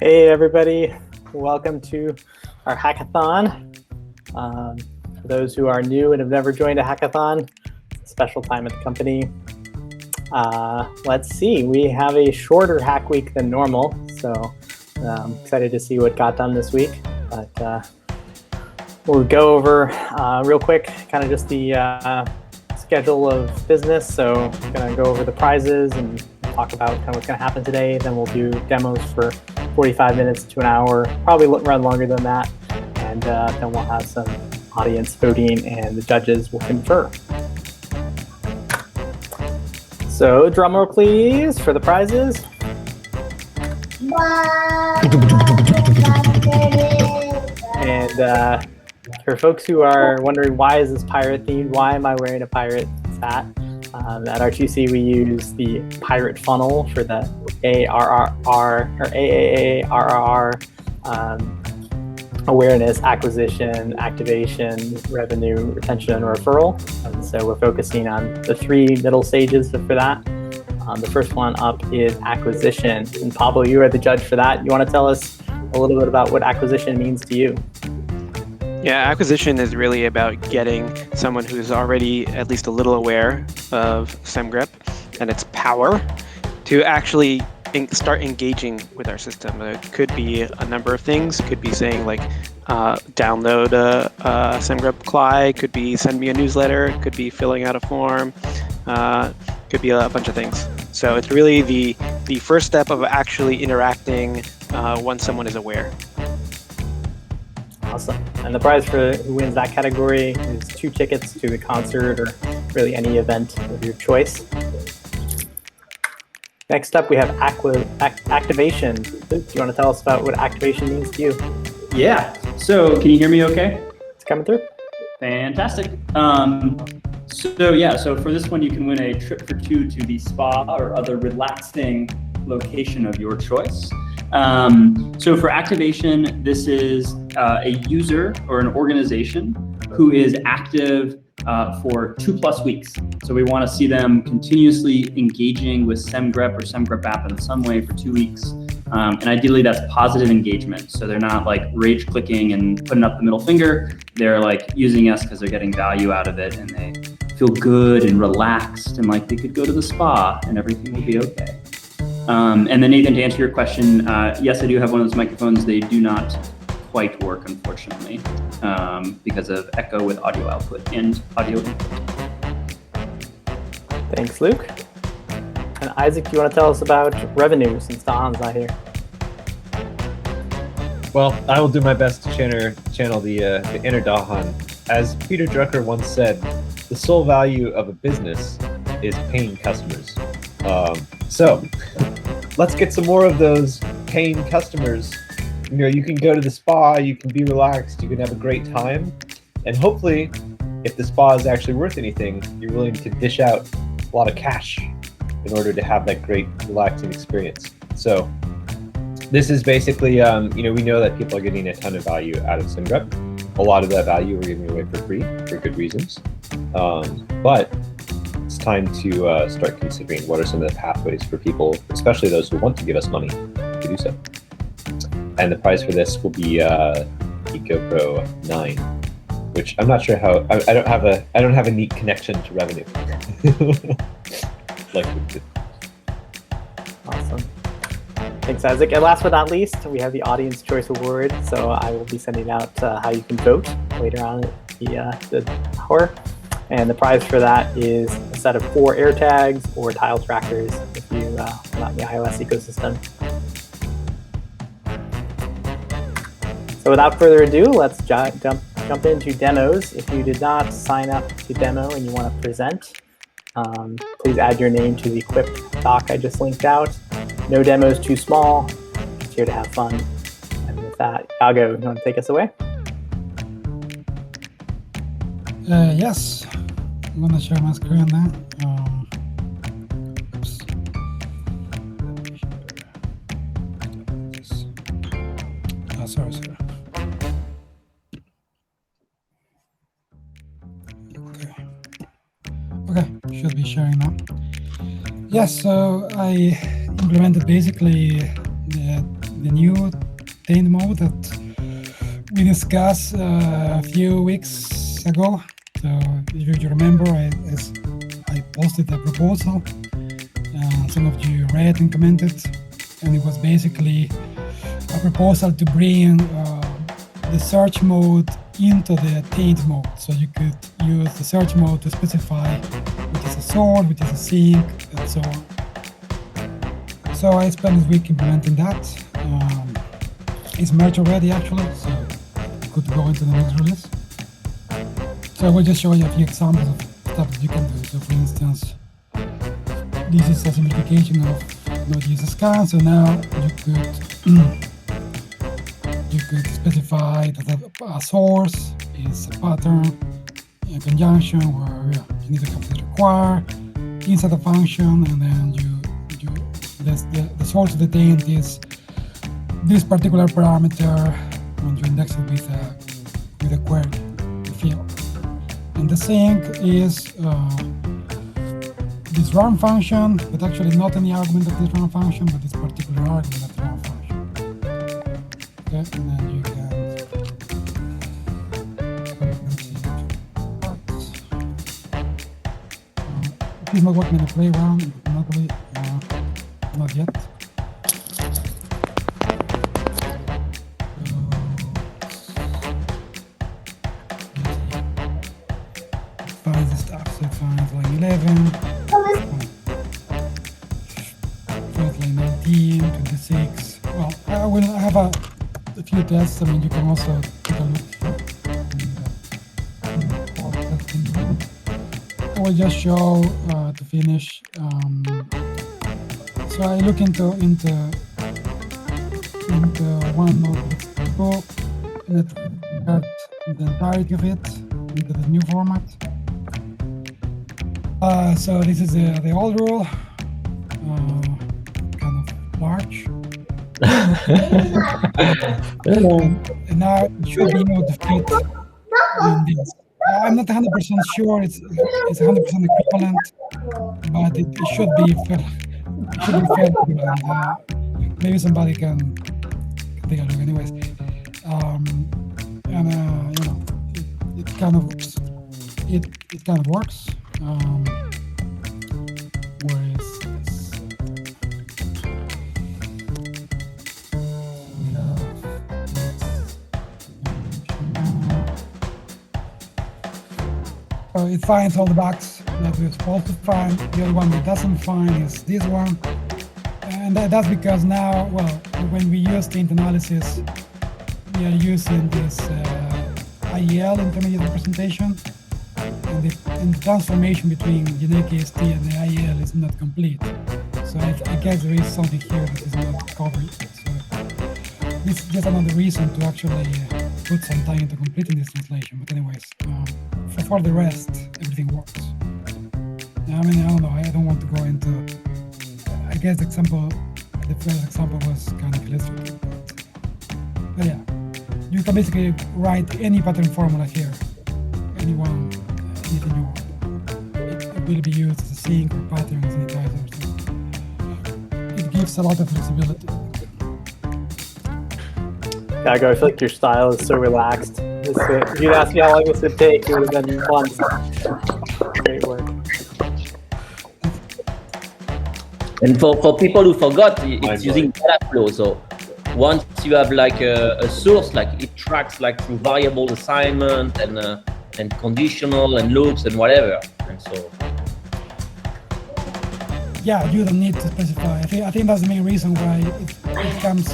Hey everybody, welcome to our hackathon. For those who are new and have never joined a hackathon, it's a special time at the company. Let's see, we have a shorter hack week than normal, so I'm excited to see what got done this week. But we'll go over real quick, kind of just the schedule of business. So I'm gonna go over the prizes and talk about kind of what's gonna happen today. Then we'll do demos for 45 minutes to an hour, probably run longer than that. And then we'll have some audience voting and the judges will confer. So drum roll please for the prizes. And for folks who are wondering why is this pirate themed, why am I wearing a pirate hat? At r2c we use the pirate funnel for the AAARRR awareness, acquisition, activation, revenue, retention, and referral. And so we're focusing on the three middle stages for that. The first one up is acquisition. And Pablo, you are the judge for that. You want to tell us a little bit about what acquisition means to you? Yeah, acquisition is really about getting someone who's already at least a little aware of SEMGRIP and its power to actually start engaging with our system. It could be a number of things. It could be saying like, download a SEMGRIP CLI, could be send me a newsletter, it could be filling out a form, could be a bunch of things. So it's really the first step of actually interacting once someone is aware. Awesome. And the prize for who wins that category is 2 tickets to a concert or really any event of your choice. Next up, we have activation. Luke, do you want to tell us about what activation means to you? Yeah. So can you hear me okay? It's coming through. Fantastic. So for this one, you can win a trip for 2 to the spa or other relaxing location of your choice. So for activation, this is a user or an organization who is active for 2+ weeks. So we want to see them continuously engaging with SEMGRIP or SEMGRIP app in some way for 2 weeks. And ideally that's positive engagement. So they're not like rage clicking and putting up the middle finger. They're like using us because they're getting value out of it and they feel good and relaxed and like they could go to the spa and everything will be okay. And then Nathan, to answer your question, yes, I do have one of those microphones. They do not quite work, unfortunately, because of echo with audio output and audio input. Thanks, Luke. And Isaac, do you want to tell us about revenue since Don's not here? Well, I will do my best to channel the inner Dahan. As Peter Drucker once said, the sole value of a business is paying customers. So let's get some more of those paying customers. You know, you can go to the spa, you can be relaxed, you can have a great time. And hopefully, if the spa is actually worth anything, you're willing to dish out a lot of cash in order to have that great relaxing experience. So this is basically, we know that people are getting a ton of value out of SEMGRIP. A lot of that value we're giving away for free for good reasons. But it's time to start considering what are some of the pathways for people, especially those who want to give us money, to do so. And the prize for this will be the GoPro 9, which I'm not sure how. I don't have a neat connection to revenue. Like we did. Awesome. Thanks, Isaac. And last but not least, we have the Audience Choice Award. So I will be sending out how you can vote later on the hour. And the prize for that is a set of 4 AirTags or tile trackers if you are not in the iOS ecosystem. So without further ado, let's jump into demos. If you did not sign up to demo and you want to present, please add your name to the equipped doc I just linked out. No demo is too small. Just here to have fun. And with that, Iago, you want to take us away? Yes, I'm going to share my screen now. Oops. Oh, sorry. Okay, should be sharing now. Yes, so I implemented basically the the new taint mode that we discussed a few weeks ago. So if you remember, I posted a proposal. Some of you read and commented, and it was basically a proposal to bring the search mode into the taint mode. So you could use the search mode to specify which is a source, which is a sink, and so on. So I spent this week implementing that. It's merged already, actually, so it could go into the next release. So I will just show you a few examples of stuff that you can do. So for instance, this is a simplification of Node.js scan. So now you could specify that a source is a pattern, a conjunction where you need to have the require inside the function, and then the source of the taint is this particular parameter when you index it with a query field. And the sink is this run function, but actually not any argument of this run function, but this particular argument of the run function. Okay, and then you can it's not working in the playground, not yet. Finds the stuff, so it finds line 11, finds line 19, 26. Well, I will have a few tests. I mean, you can also take a look. I will just show to finish. So I look into one notebook and the entirety of it into the new format. So this is the old rule, kind of large. And now it should be able to fit in this. I'm not 100% sure it's 100% equivalent, but it should be fair. It should be fair equivalent. Maybe somebody can take a look, anyways. And you know, it kind of works. Where is this? So it finds all the bugs that we're supposed to find. The other one that doesn't find is this one. And that's because now, well, when we use taint analysis, we are using this IEL, intermediate representation. And the transformation between generic AST and the IEL is not complete. So I guess there is something here that is not covered. So this is just another reason to actually put some time into completing this translation. But anyways, for the rest, everything works. I mean, I don't know. I don't want to go into. I guess the first example was kind of illustrative. But yeah, you can basically write any pattern formula here. Anything you want. It will be used as a sink or pattern as sanitizer. So it gives a lot of flexibility. Gago, I feel like your style is so relaxed. If you'd asked me how long this would take, it would have been months. Great work. And for people who forgot, it's using data flow. So once you have like a source, like it tracks like through variable assignment and conditional and loops and whatever. And so yeah, you don't need to specify. I think that's the main reason why it comes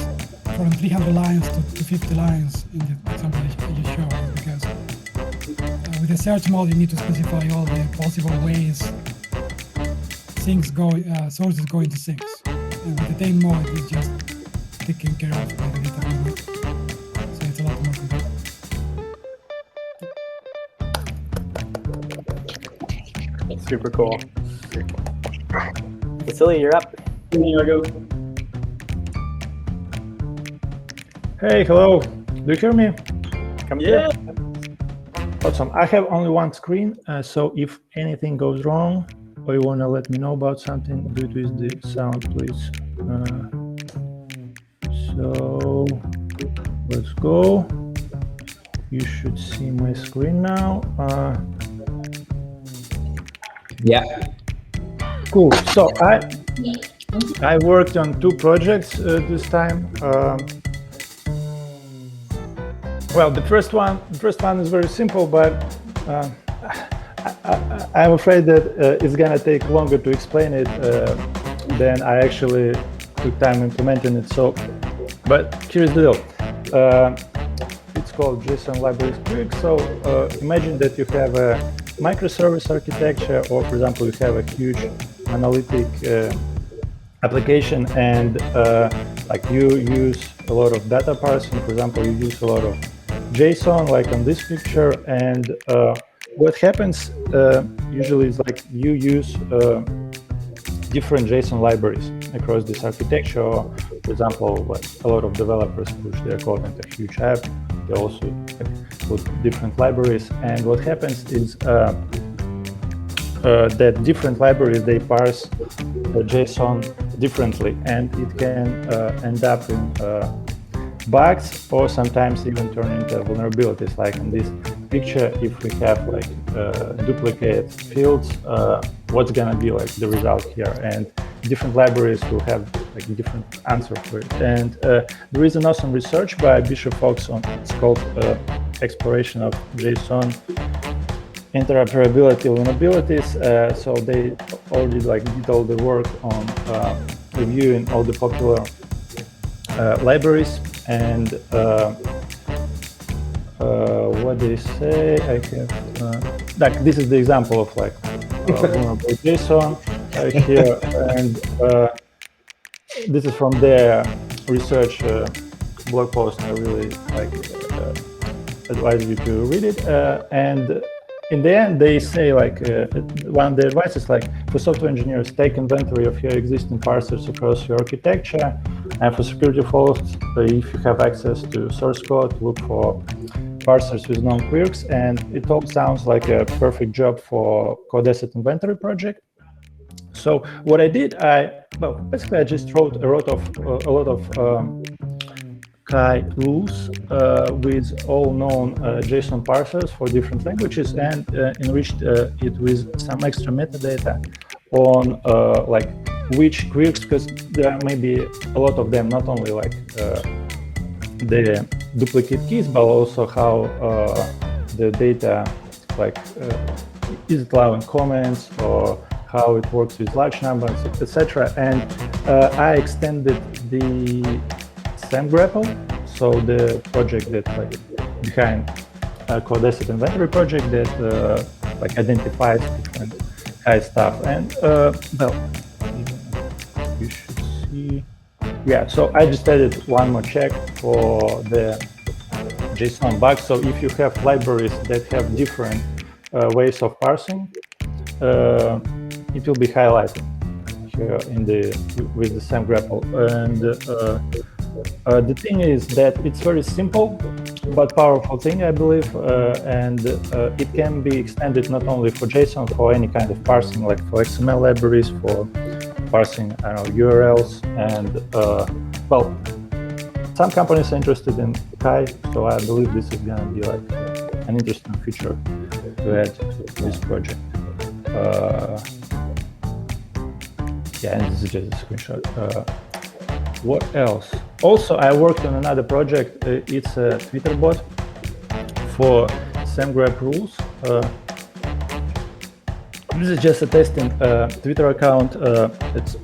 from 300 lines to 50 lines in the example you showed, because with the search mode you need to specify all the possible ways sources go into sinks. And with the taint mode it's just taken care of by the data format. So it's a lot more complete. Super cool. Vasily, you're up. Here I go. Hey, hello. Do you hear me? Come Yeah. through. Awesome. I have only one screen, so if anything goes wrong or you want to let me know about something, do it with the sound, please. So So let's go. You should see my screen now. Yeah. Cool. So I worked on 2 projects this time. Well, the first one is very simple, but I'm afraid that it's gonna take longer to explain it than I actually took time implementing it. So, but here's the deal. It's called JSON libraries quick. So imagine that you have a microservice architecture, or for example, you have a huge monolithic application, and like you use a lot of data parsing. For example, you use a lot of JSON, like on this picture, and what happens usually is like you use different JSON libraries across this architecture. For example, like a lot of developers push their code into a huge app. They also put different libraries, and what happens is that different libraries, they parse the JSON differently, and it can end up in bugs, or sometimes even turn into vulnerabilities. Like in this picture, if we have like duplicate fields, what's gonna be like the result here? And different libraries will have like a different answer for it. And there is an awesome research by Bishop Fox on, it's called Exploration of JSON Interoperability Vulnerabilities. So they already like did all the work on reviewing all the popular libraries, and what they say, I have like this is the example of like vulnerable JSON here, and this is from their research blog post. I really like advise you to read it. And in the end, they say like one of the advice is like, for software engineers, take inventory of your existing parsers across your architecture, and for security folks, if you have access to source code, look for parsers with known quirks. And it all sounds like a perfect job for code asset inventory project. So what I did, basically I just wrote a lot of Kai rules with all known JSON parsers for different languages, and enriched it with some extra metadata on like which quirks, because there may be a lot of them, not only like the duplicate keys, but also how the data, like is it allowing comments, or how it works with large numbers, etc. And I extended the SAMGREPL, so the project that like behind code asset inventory project that like identifies different Kai stuff. And well, you should see, yeah. So I just added one more check for the JSON bugs. So if you have libraries that have different ways of parsing, it will be highlighted here in with the SAMGREPL. And the thing is that it's very simple but powerful thing, I believe, and it can be extended not only for JSON, for any kind of parsing, like for XML libraries, for parsing, I don't know, URLs, and well, some companies are interested in Kai, so I believe this is gonna be like an interesting feature to add to this project. Yeah, and this is just a screenshot. What else? Also, I worked on another project. It's a Twitter bot for SAMGREP rules. This is just a testing Twitter account. It's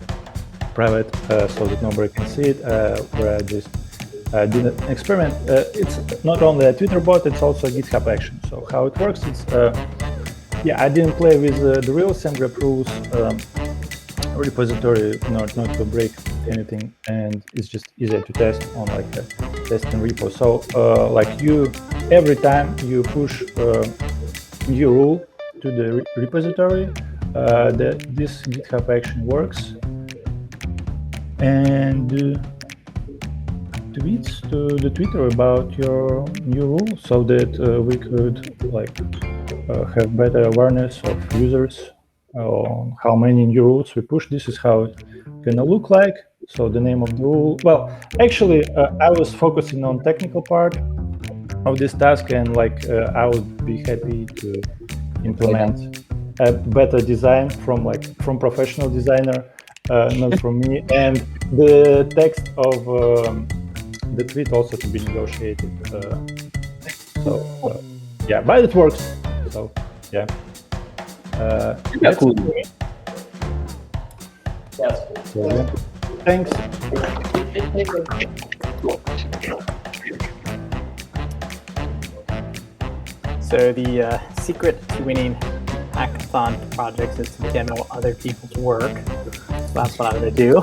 private, so that nobody can see it, where I just did an experiment. It's not only a Twitter bot, it's also a GitHub action. So how it works is, yeah, I didn't play with the real SAMGREP rules repository, not to break anything, and it's just easier to test on like a testing repo. So like every time you push new rule to the repository, this GitHub action works, and tweets to the Twitter about your new rule, so that we could like have better awareness of users on how many new rules we push. This is how it's gonna look like. So the name of the rule. Well, actually, I was focusing on technical part of this task, and like I would be happy to implement a better design from professional designer, not from me, and the text of the tweet also to be negotiated. Yeah, but it works. So yeah. Yeah, cool. That's So, yeah. Thanks. So the secret to winning hackathon projects is to demo other people's work. So that's what I'm going to do.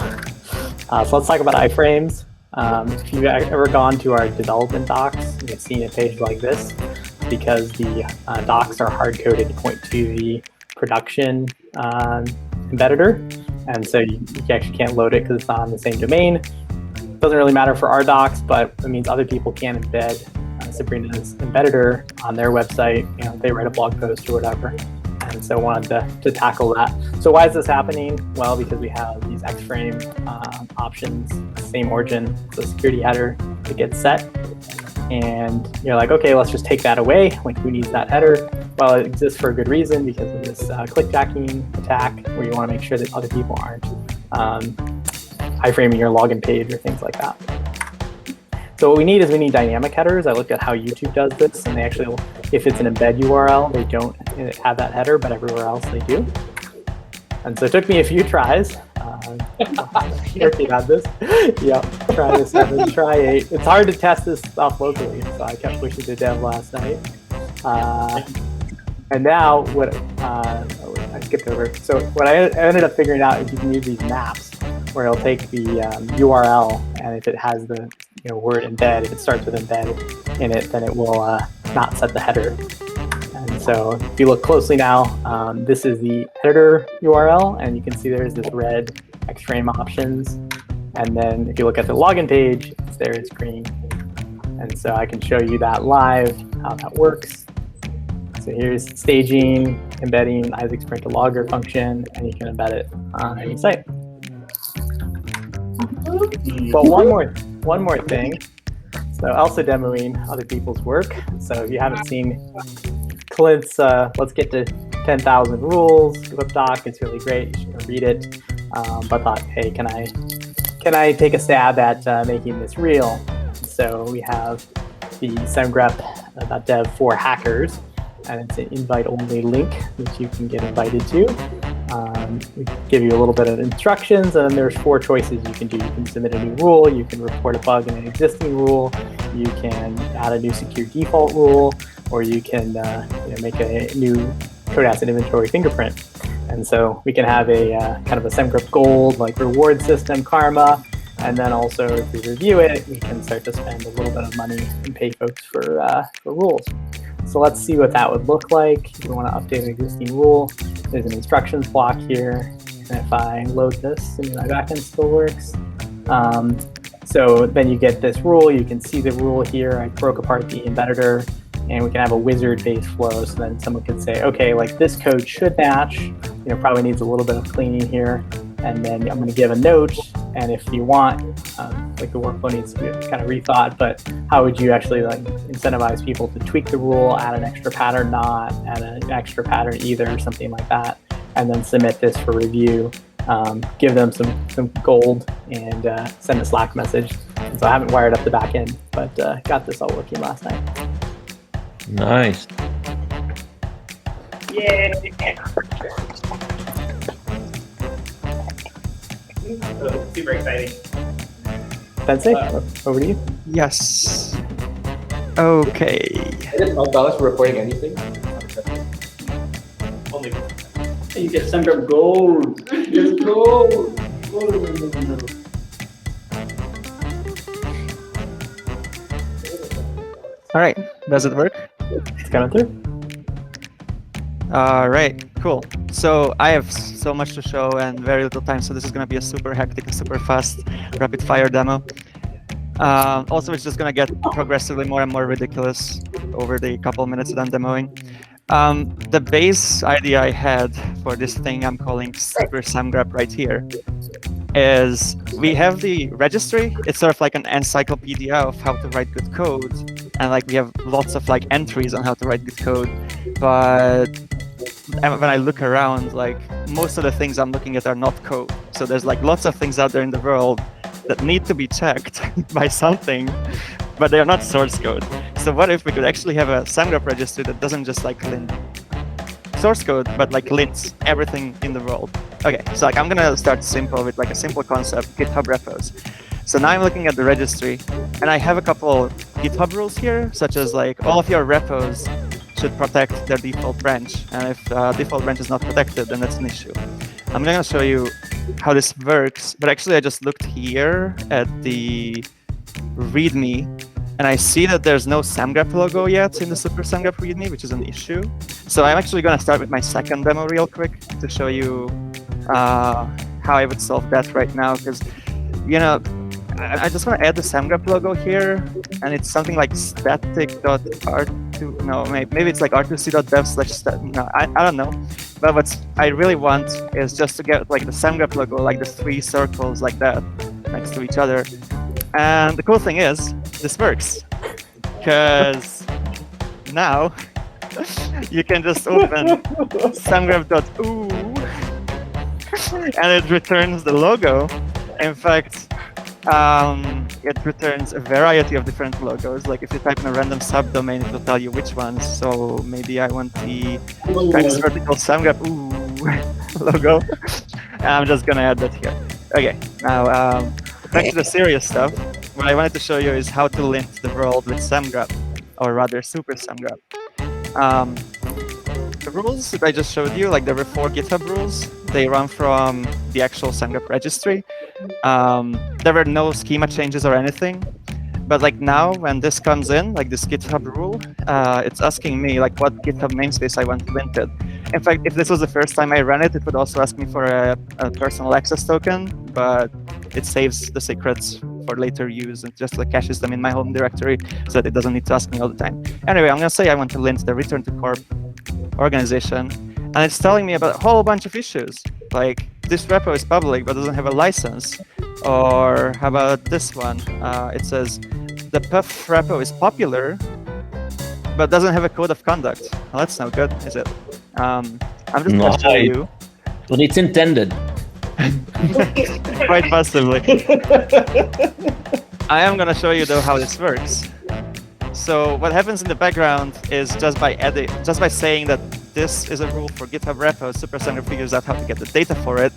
So let's talk about iframes. If you've ever gone to our development docs, you've seen a page like this because the docs are hard-coded to point to the production embedder. And so you actually can't load it because it's not on the same domain. It doesn't really matter for our docs, but it means other people can embed Sabrina's embedder on their website. You know, they write a blog post or whatever. And so I wanted to tackle that. So why is this happening? Well, because we have these X-frame options, same origin, so security header that gets set. And you're like, okay, let's just take that away. Like, who needs that header? Well, it exists for a good reason because of this clickjacking attack where you want to make sure that other people aren't iframing your login page or things like that. So what we need dynamic headers. I looked at how YouTube does this, and they actually, if it's an embed URL, they don't have that header, but everywhere else they do. And so it took me a few tries. If you had this, yeah, try this 7, try 8. It's hard to test this stuff locally, so I kept pushing to dev last night. And now what I skipped over. So what I ended up figuring out is you can use these maps where it'll take the URL, and if it has the word embed, if it starts with embed in it, then it will not set the header. And so if you look closely now, this is the editor URL, and you can see there's this red X-frame options. And then if you look at the login page, it's there, it's green. And so I can show you that live, how that works. So here's staging, embedding Isaac's print to logger function, and you can embed it on any site. But one more thing. So also demoing other people's work. So if you haven't seen Clint's Let's Get to 10,000 Rules web doc, it's really great. You should read it. But thought, hey, can I take a stab at making this real? So we have the semgrep.dev for hackers, and it's an invite-only link which you can get invited to. We give you a little bit of instructions, and then there's 4 choices you can do. You can submit a new rule, you can report a bug in an existing rule, you can add a new secure default rule, or you can make a new code asset inventory fingerprint. And so we can have a kind of a SemGrep Gold like reward system, karma, and then also if we review it, we can start to spend a little bit of money and pay folks for rules. So let's see what that would look like. If you want to update an existing rule, there's an instructions block here. And if I load this, and my backend still works. So then you get this rule. You can see the rule here. I broke apart the embedder, and we can have a wizard-based flow. So then someone can say, okay, like this code should match. Probably needs a little bit of cleaning here. And then I'm going to give a note. And if you want, like the workflow needs to be kind of rethought, but how would you actually like incentivize people to tweak the rule, add an extra pattern not, add an extra pattern either, something like that, and then submit this for review, give them some gold, and send a Slack message. And so I haven't wired up the back end, but got this all working last night. Nice. Yeah. Super exciting. Sensei, over to you. Yes. Okay. Is $5 for reporting anything? Only. You get SemGrep Gold. It's gold. All right. Does it work? It's coming through. All right. Cool. So I have so much to show and very little time, so this is going to be a super hectic and super fast rapid fire demo. Also, it's just going to get progressively more and more ridiculous over the couple minutes that I'm demoing. The base idea I had for this thing I'm calling Super SemGrep right here is we have the registry. It's sort of like an encyclopedia of how to write good code, and like we have lots of like entries on how to write good code. But when I look around, like most of the things I'm looking at are not code. So there's like lots of things out there in the world that need to be checked by something, but they are not source code. So what if we could actually have a SamGraph registry that doesn't just like lint source code, but like lints everything in the world? Okay, so like I'm gonna start simple with like a simple concept, GitHub repos. So now I'm looking at the registry, and I have a couple GitHub rules here, such as like all of your repos should protect their default branch, and if default branch is not protected, then that's an issue. I'm gonna show you how this works, but actually I just looked here at the README, and I see that there's no SamGraph logo yet in the Super SamGraph README, which is an issue. So I'm actually gonna start with my second demo real quick to show you how I would solve that right now, because I just want to add the SamGraph logo here, and it's something like static.r2. No, maybe it's like r2c.dev/stat. No, I don't know. But what I really want is just to get like the SamGraph logo, like the 3 circles like that next to each other. And the cool thing is, this works, because now you can just open samgraph.oo, and it returns the logo. In fact, it returns a variety of different logos. Like if you type in a random subdomain, it will tell you which ones. So maybe I want the vertical SamGraph logo. I'm just gonna add that here. Okay, now back to the serious stuff. What I wanted to show you is how to lint the world with SamGraph, or rather Super SamGraph. The rules that I just showed you, like there were 4 GitHub rules. They run from the actual SamGraph registry. There were no schema changes or anything. But like now, when this comes in, like this GitHub rule, it's asking me like what GitHub namespace I want linted. In fact, if this was the first time I ran it, it would also ask me for a personal access token, but it saves the secrets for later use and just like caches them in my home directory so that it doesn't need to ask me all the time. Anyway, I'm gonna say I want to lint the return to corp organization, and it's telling me about a whole bunch of issues. Like this repo is public but doesn't have a license. Or how about this one? It says the puff repo is popular but doesn't have a code of conduct. Well, that's no good, is it? I'm just going to show you. When it's intended. Quite possibly. I am going to show you though how this works. So what happens in the background is just by saying that this is a rule for GitHub repos, Super SamGraph figures out how to get the data for it,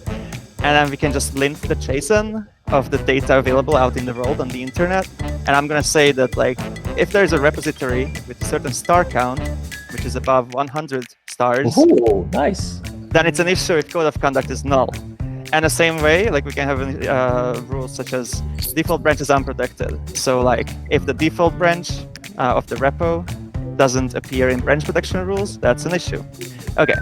and then we can just lint the JSON of the data available out in the world on the internet. And I'm going to say that like if there's a repository with a certain star count, which is above 100 stars, ooh, nice, then it's an issue if code of conduct is null. And the same way, like we can have rules such as default branch is unprotected. So like if the default branch of the repo doesn't appear in branch protection rules, that's an issue. Okay,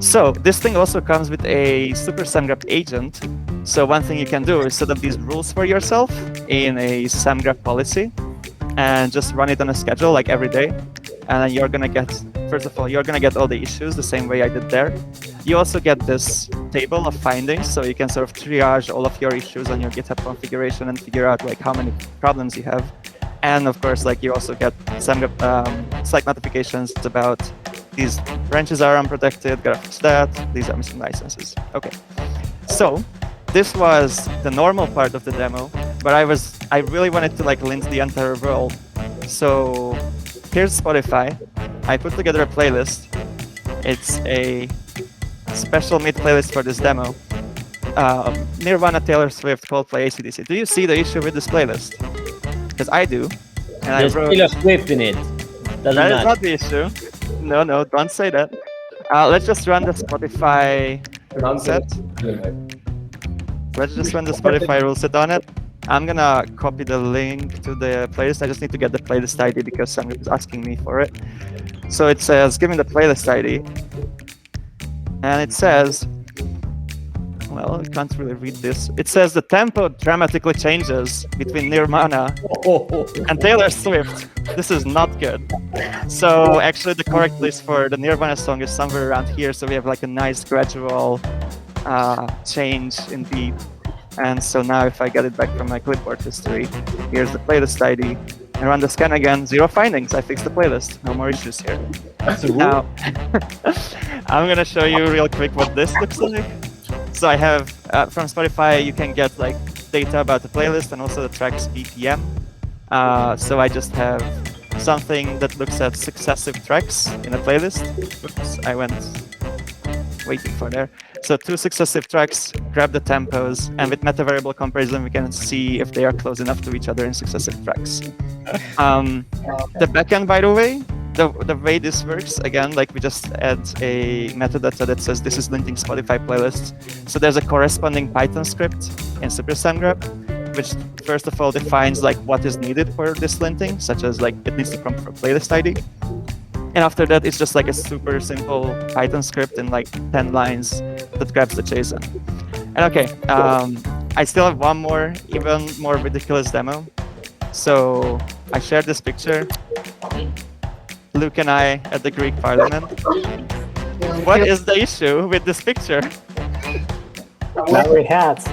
so this thing also comes with a Super SamGraph agent. So one thing you can do is set up these rules for yourself in a SamGraph policy and just run it on a schedule like every day. And then you're gonna get, first of all, you're gonna get all the issues the same way I did there. You also get this table of findings, so you can sort of triage all of your issues on your GitHub configuration and figure out like how many problems you have. And of course, like you also get SamGraph Slack notifications about these branches are unprotected, gotta fix that, these are missing licenses. Okay, so this was the normal part of the demo, but I really wanted to like lint the entire world. So here's Spotify. I put together a playlist. It's a special made playlist for this demo. Nirvana, Taylor Swift, Coldplay, AC/DC. Do you see the issue with this playlist? Because I do. And there's Taylor Swift in it. That is not the issue. No, don't say that. Let's just run the Spotify rule set. Let's just run the Spotify rule set on it. I'm gonna copy the link to the playlist. I just need to get the playlist ID because someone is asking me for it. So it says, give me the playlist ID. And it says, well, I can't really read this. It says the tempo dramatically changes between Nirvana and Taylor Swift. This is not good. So actually the correct list for the Nirvana song is somewhere around here. So we have like a nice gradual change in the And so now if I get it back from my clipboard history, here's the playlist ID. And run the scan again, 0 findings. I fixed the playlist. No more issues here. That's a rule. Now, I'm gonna show you real quick what this looks like. So I have, from Spotify, you can get like data about the playlist and also the track's BPM. So I just have something that looks at successive tracks in a playlist. Oops, I went waiting for there. So 2 successive tracks, grab the tempos, and with meta variable comparison, we can see if they are close enough to each other in successive tracks. The backend, by the way, the way this works, again, like we just add a metadata that says this is linking Spotify playlists. So there's a corresponding Python script in SuperSamGraph, which first of all defines like what is needed for this linting, such as like it needs to come from playlist ID. And after that, it's just like a super simple Python script in like 10 lines that grabs the JSON. And okay, I still have one more, even more ridiculous demo. So I shared this picture. Luke and I at the Greek Parliament. What is the issue with this picture? Not wearing hats.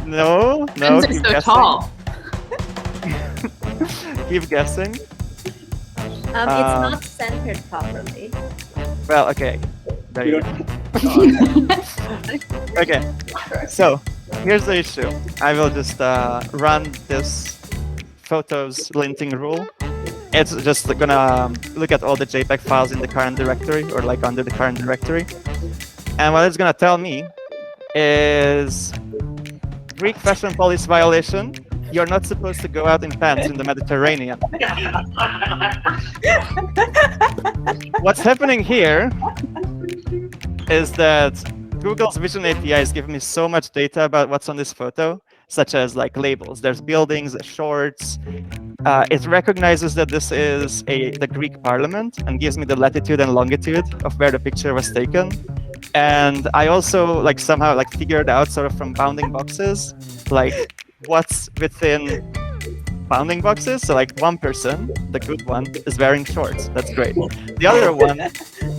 No, Fences keep so guessing. tall. Keep guessing. It's not centered properly. Well, okay. There you go. Okay, so here's the issue. I will just run this photos linting rule. It's just gonna look at all the JPEG files in the current directory or like under the current directory. And what it's gonna tell me is Greek fashion policy violation. You're not supposed to go out in pants in the Mediterranean. What's happening here is that Google's Vision API is giving me so much data about what's on this photo, such as like labels. There's buildings, shorts. It recognizes that this is the Greek parliament and gives me the latitude and longitude of where the picture was taken. And I also like somehow like figured out sort of from bounding boxes, like what's within bounding boxes. So like one person, the good one, is wearing shorts. That's great. The other one,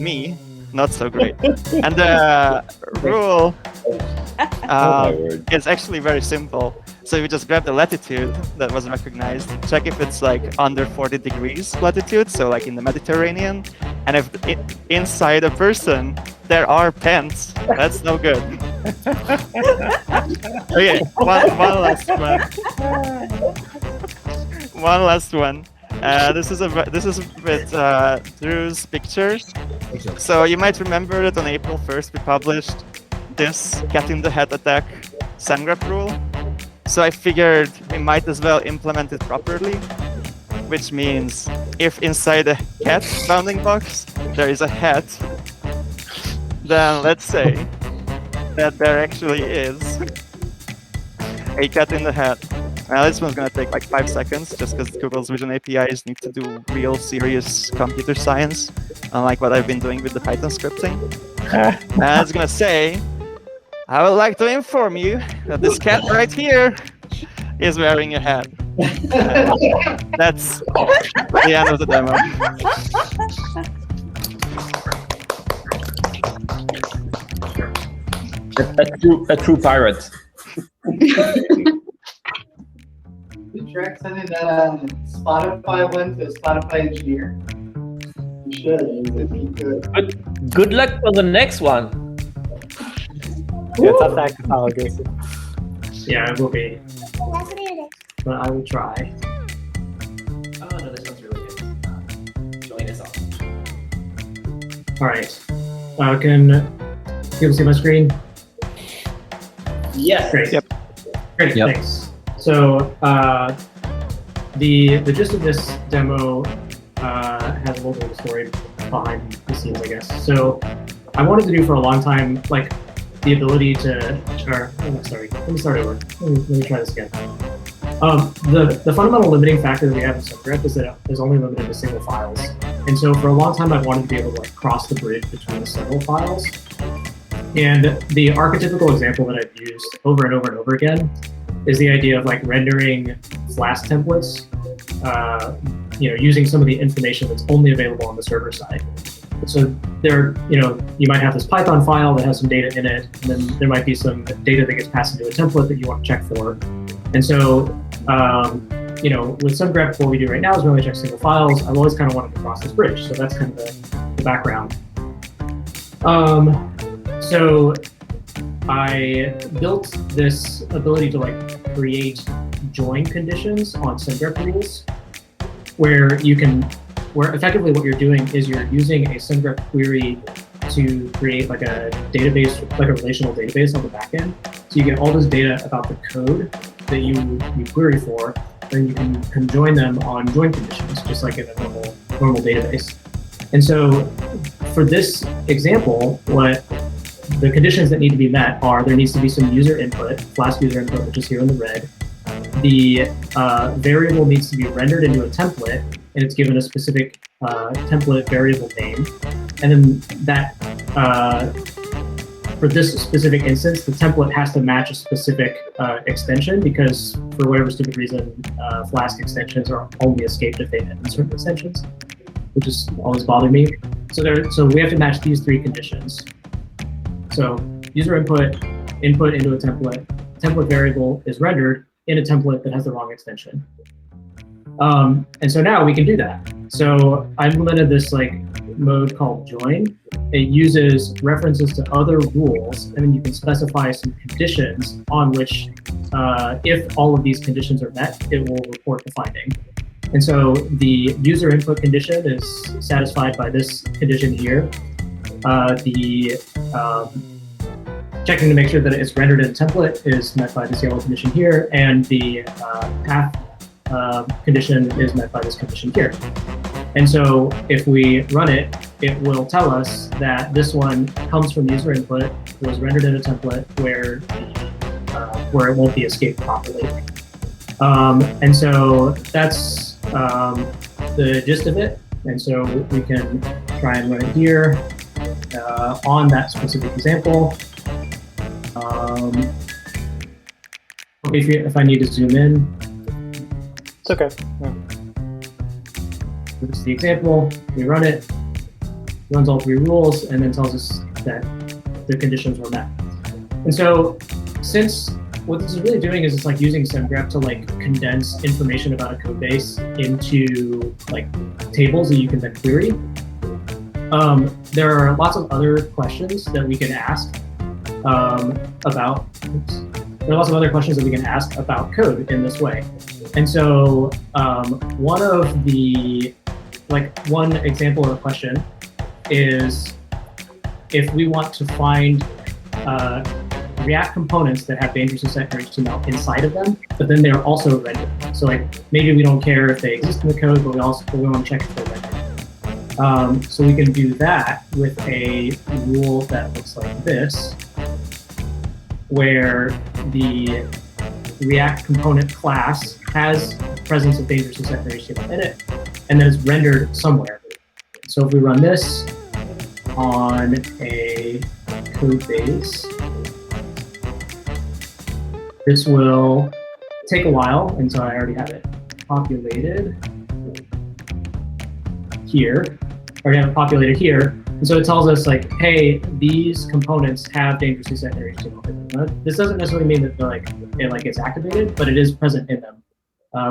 me, not so great. And the rule is actually very simple. So you just grab the latitude that was recognized, check if it's like under 40 degrees latitude, so like in the Mediterranean, and if inside a person there are pants, that's no good. Okay, one last one. One last one. This is with Drew's pictures. So you might remember that on April 1st we published this cat in the hat attack SamGraph rule. So I figured we might as well implement it properly, which means if inside a cat bounding box there is a hat, then let's say that there actually is a cat in the hat. Now this one's gonna take like 5 seconds just because Google's Vision APIs need to do real serious computer science, unlike what I've been doing with the Python scripting. And it's gonna say, I would like to inform you that this cat right here is wearing a hat. That's the end of the demo. A true pirate. Did you accidentally that Spotify went to a Spotify engineer? You should, if you could. Good luck for the next one. Yeah, it's not that analogous. Yeah, it will be. But I will try. Oh no, this one's really good. Join us all. All right. Can people see my screen? Yes. Great. Yep. Great. Yep. Thanks. So the gist of this demo has a little bit of a story behind the scenes, I guess. So I wanted to do for a long time, like the ability to, sorry, let me start over. Let me try this again. The fundamental limiting factor that we have in SamGraph is that it is only limited to single files. And so for a long time, I've wanted to be able to like cross the bridge between the several files. And the archetypical example that I've used over and over and over again is the idea of like rendering Flask templates, using some of the information that's only available on the server side. So there, you might have this Python file that has some data in it, and then there might be some data that gets passed into a template that you want to check for. And so, with SumGrep, what we do right now is we only check single files. I've always kind of wanted to cross this bridge, so that's kind of the background. So I built this ability to create join conditions on SumGrep rules, where effectively what you're doing is you're using a SumGrep query to create a database, a relational database on the back end. So you get all this data about the code that you query for, then you can conjoin them on join conditions, just like in a normal database. And so for this example, what the conditions that need to be met are there needs to be some user input, Flask user input, which is here in the red. The variable needs to be rendered into a template, and it's given a specific template variable name. And then that, for this specific instance, the template has to match a specific extension, because for whatever stupid reason, Flask extensions are only escaped if they end certain extensions, which has always bothered me. So we have to match these three conditions. So user input into a template variable is rendered in a template that has the wrong extension. And so now we can do that. So I implemented this mode called join. It uses references to other rules, and then you can specify some conditions on which, if all of these conditions are met, it will report the finding. And so the user input condition is satisfied by this condition here. Checking to make sure that it's rendered in a template is met by this yellow condition here, and the path condition is met by this condition here. And so if we run it, it will tell us that this one comes from user input, was rendered in a template where it won't be escaped properly. And so that's the gist of it. And so we can try and run it here on that specific example. If I need to zoom in, it's okay. Yeah. This is the example. We run it, runs all three rules, and then tells us that the conditions were met. And so, since what this is really doing is it's using SumGrep to condense information about a code base into tables that you can then query. There are lots of other questions that we can ask about. There are lots of other questions that we can ask about code in this way. And so one example of a question is if we want to find React components that have dangerously set HTML inside of them, but then they're also rendered. So maybe we don't care if they exist in the code, but we want to check if they're rendered. So we can do that with a rule that looks like this, where the React component class has presence of dangerously set HTML in it, and then it's rendered somewhere. So if we run this on a code base, this will take a while, and so I already have it populated here. And so it tells us hey, these components have dangerously set HTML. This doesn't necessarily mean that it gets activated, but it is present in them,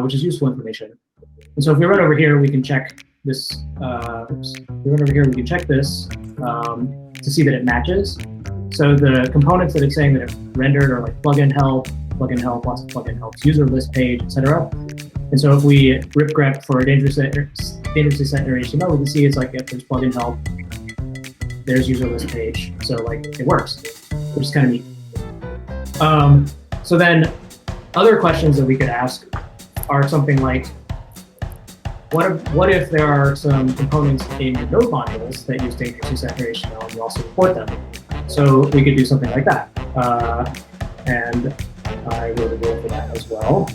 which is useful information. And so if we run over here, we can check this. We can check this to see that it matches. So the components that it's saying that it rendered are plugin help, lots of plugin helps, user list page, etc. And so if we rip grep for dangerously set HTML, we can see it's if there's plugin help, there's user list page. So it works, which is kind of neat. So then other questions that we could ask are something like, what if there are some components in your node modules that use dangerously set HTML and you also report them? So we could do something like that. And I wrote a rule for that as well.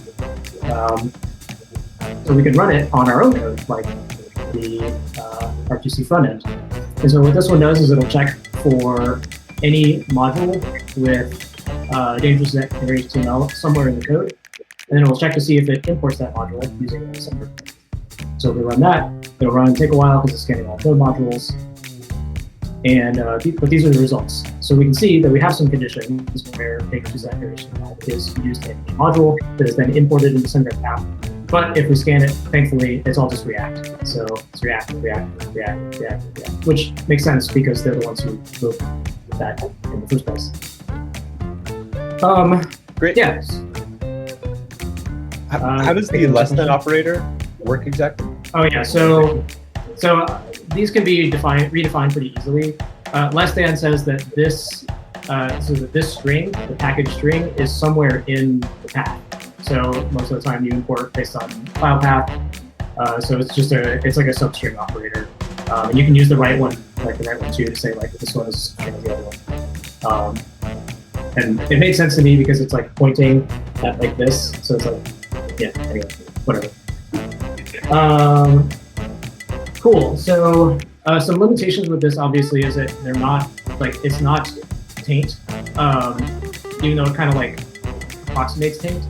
So we could run it on our own code, like the r2c front end. And so what this one does is it'll check for any module with dangerous HTML somewhere in the code, and then it'll check to see if it imports that module using a separate. So if we run that, it'll run and take a while because it's scanning all code modules. And but these are the results. So we can see that we have some conditions where page declaration is used in a module that is then imported into SendGraph app. But if we scan it, thankfully, it's all just React. So it's React, which makes sense because they're the ones who wrote that in the first place. Great. Yeah. How does the less than operator work exactly? Oh yeah, so these can be redefined pretty easily. Less than says that this this string, the package string, is somewhere in the path. So most of the time you import based on file path. So it's just it's like a substring operator. And you can use the right one, like the right one too, to say like this one is the other one. And it made sense to me because it's like pointing at like this. So it's like, yeah, anyway, whatever. Cool. So some limitations with this obviously is that they're not like, it's not taint, even though it kind of like approximates taint.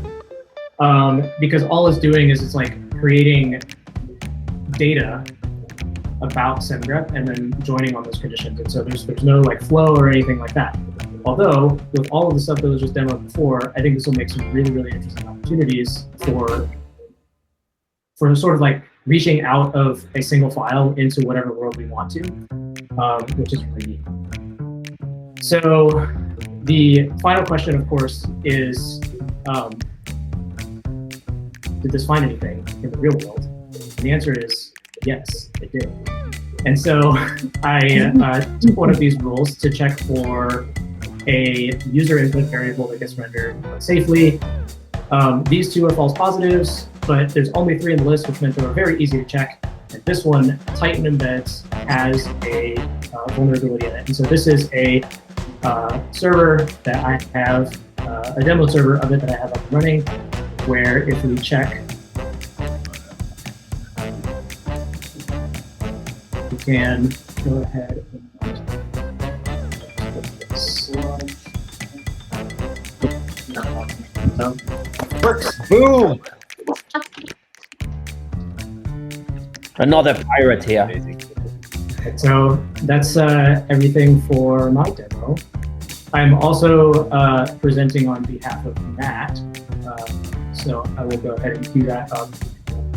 Because all it's doing is it's like creating data about SendGrep and then joining on those conditions. And so there's no like flow or anything like that. Although with all of the stuff that was just demoed before, I think this will make some really, really interesting opportunities for sort of like reaching out of a single file into whatever world we want to, which is really neat. So the final question, of course, is, did this find anything in the real world? And the answer is yes, it did. And so I took one of these rules to check for a user input variable that gets rendered safely. These two are false positives, but there's only 3 in the list, which meant they were very easy to check. And this one, Titan Embeds, has a vulnerability in it. And so this is a server that I have, a demo server of it that I have up and running, where if we check, we can go ahead and works. Boom. Another pirate here. So that's everything for my demo. I'm also presenting on behalf of Matt. So I will go ahead and cue that up.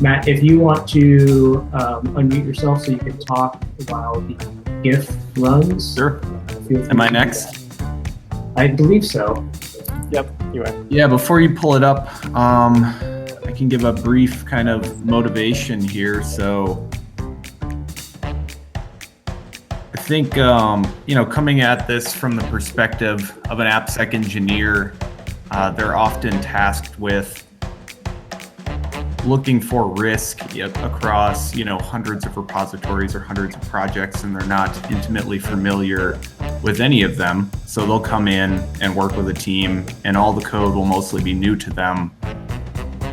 Matt, if you want to unmute yourself so you can talk while the GIF runs. Sure. Am I next? I believe so. Yep, you are. Yeah, before you pull it up, I can give a brief kind of motivation here. So I think, coming at this from the perspective of an AppSec engineer, they're often tasked with looking for risk across, hundreds of repositories or hundreds of projects, and they're not intimately familiar with any of them. So they'll come in and work with a team, and all the code will mostly be new to them.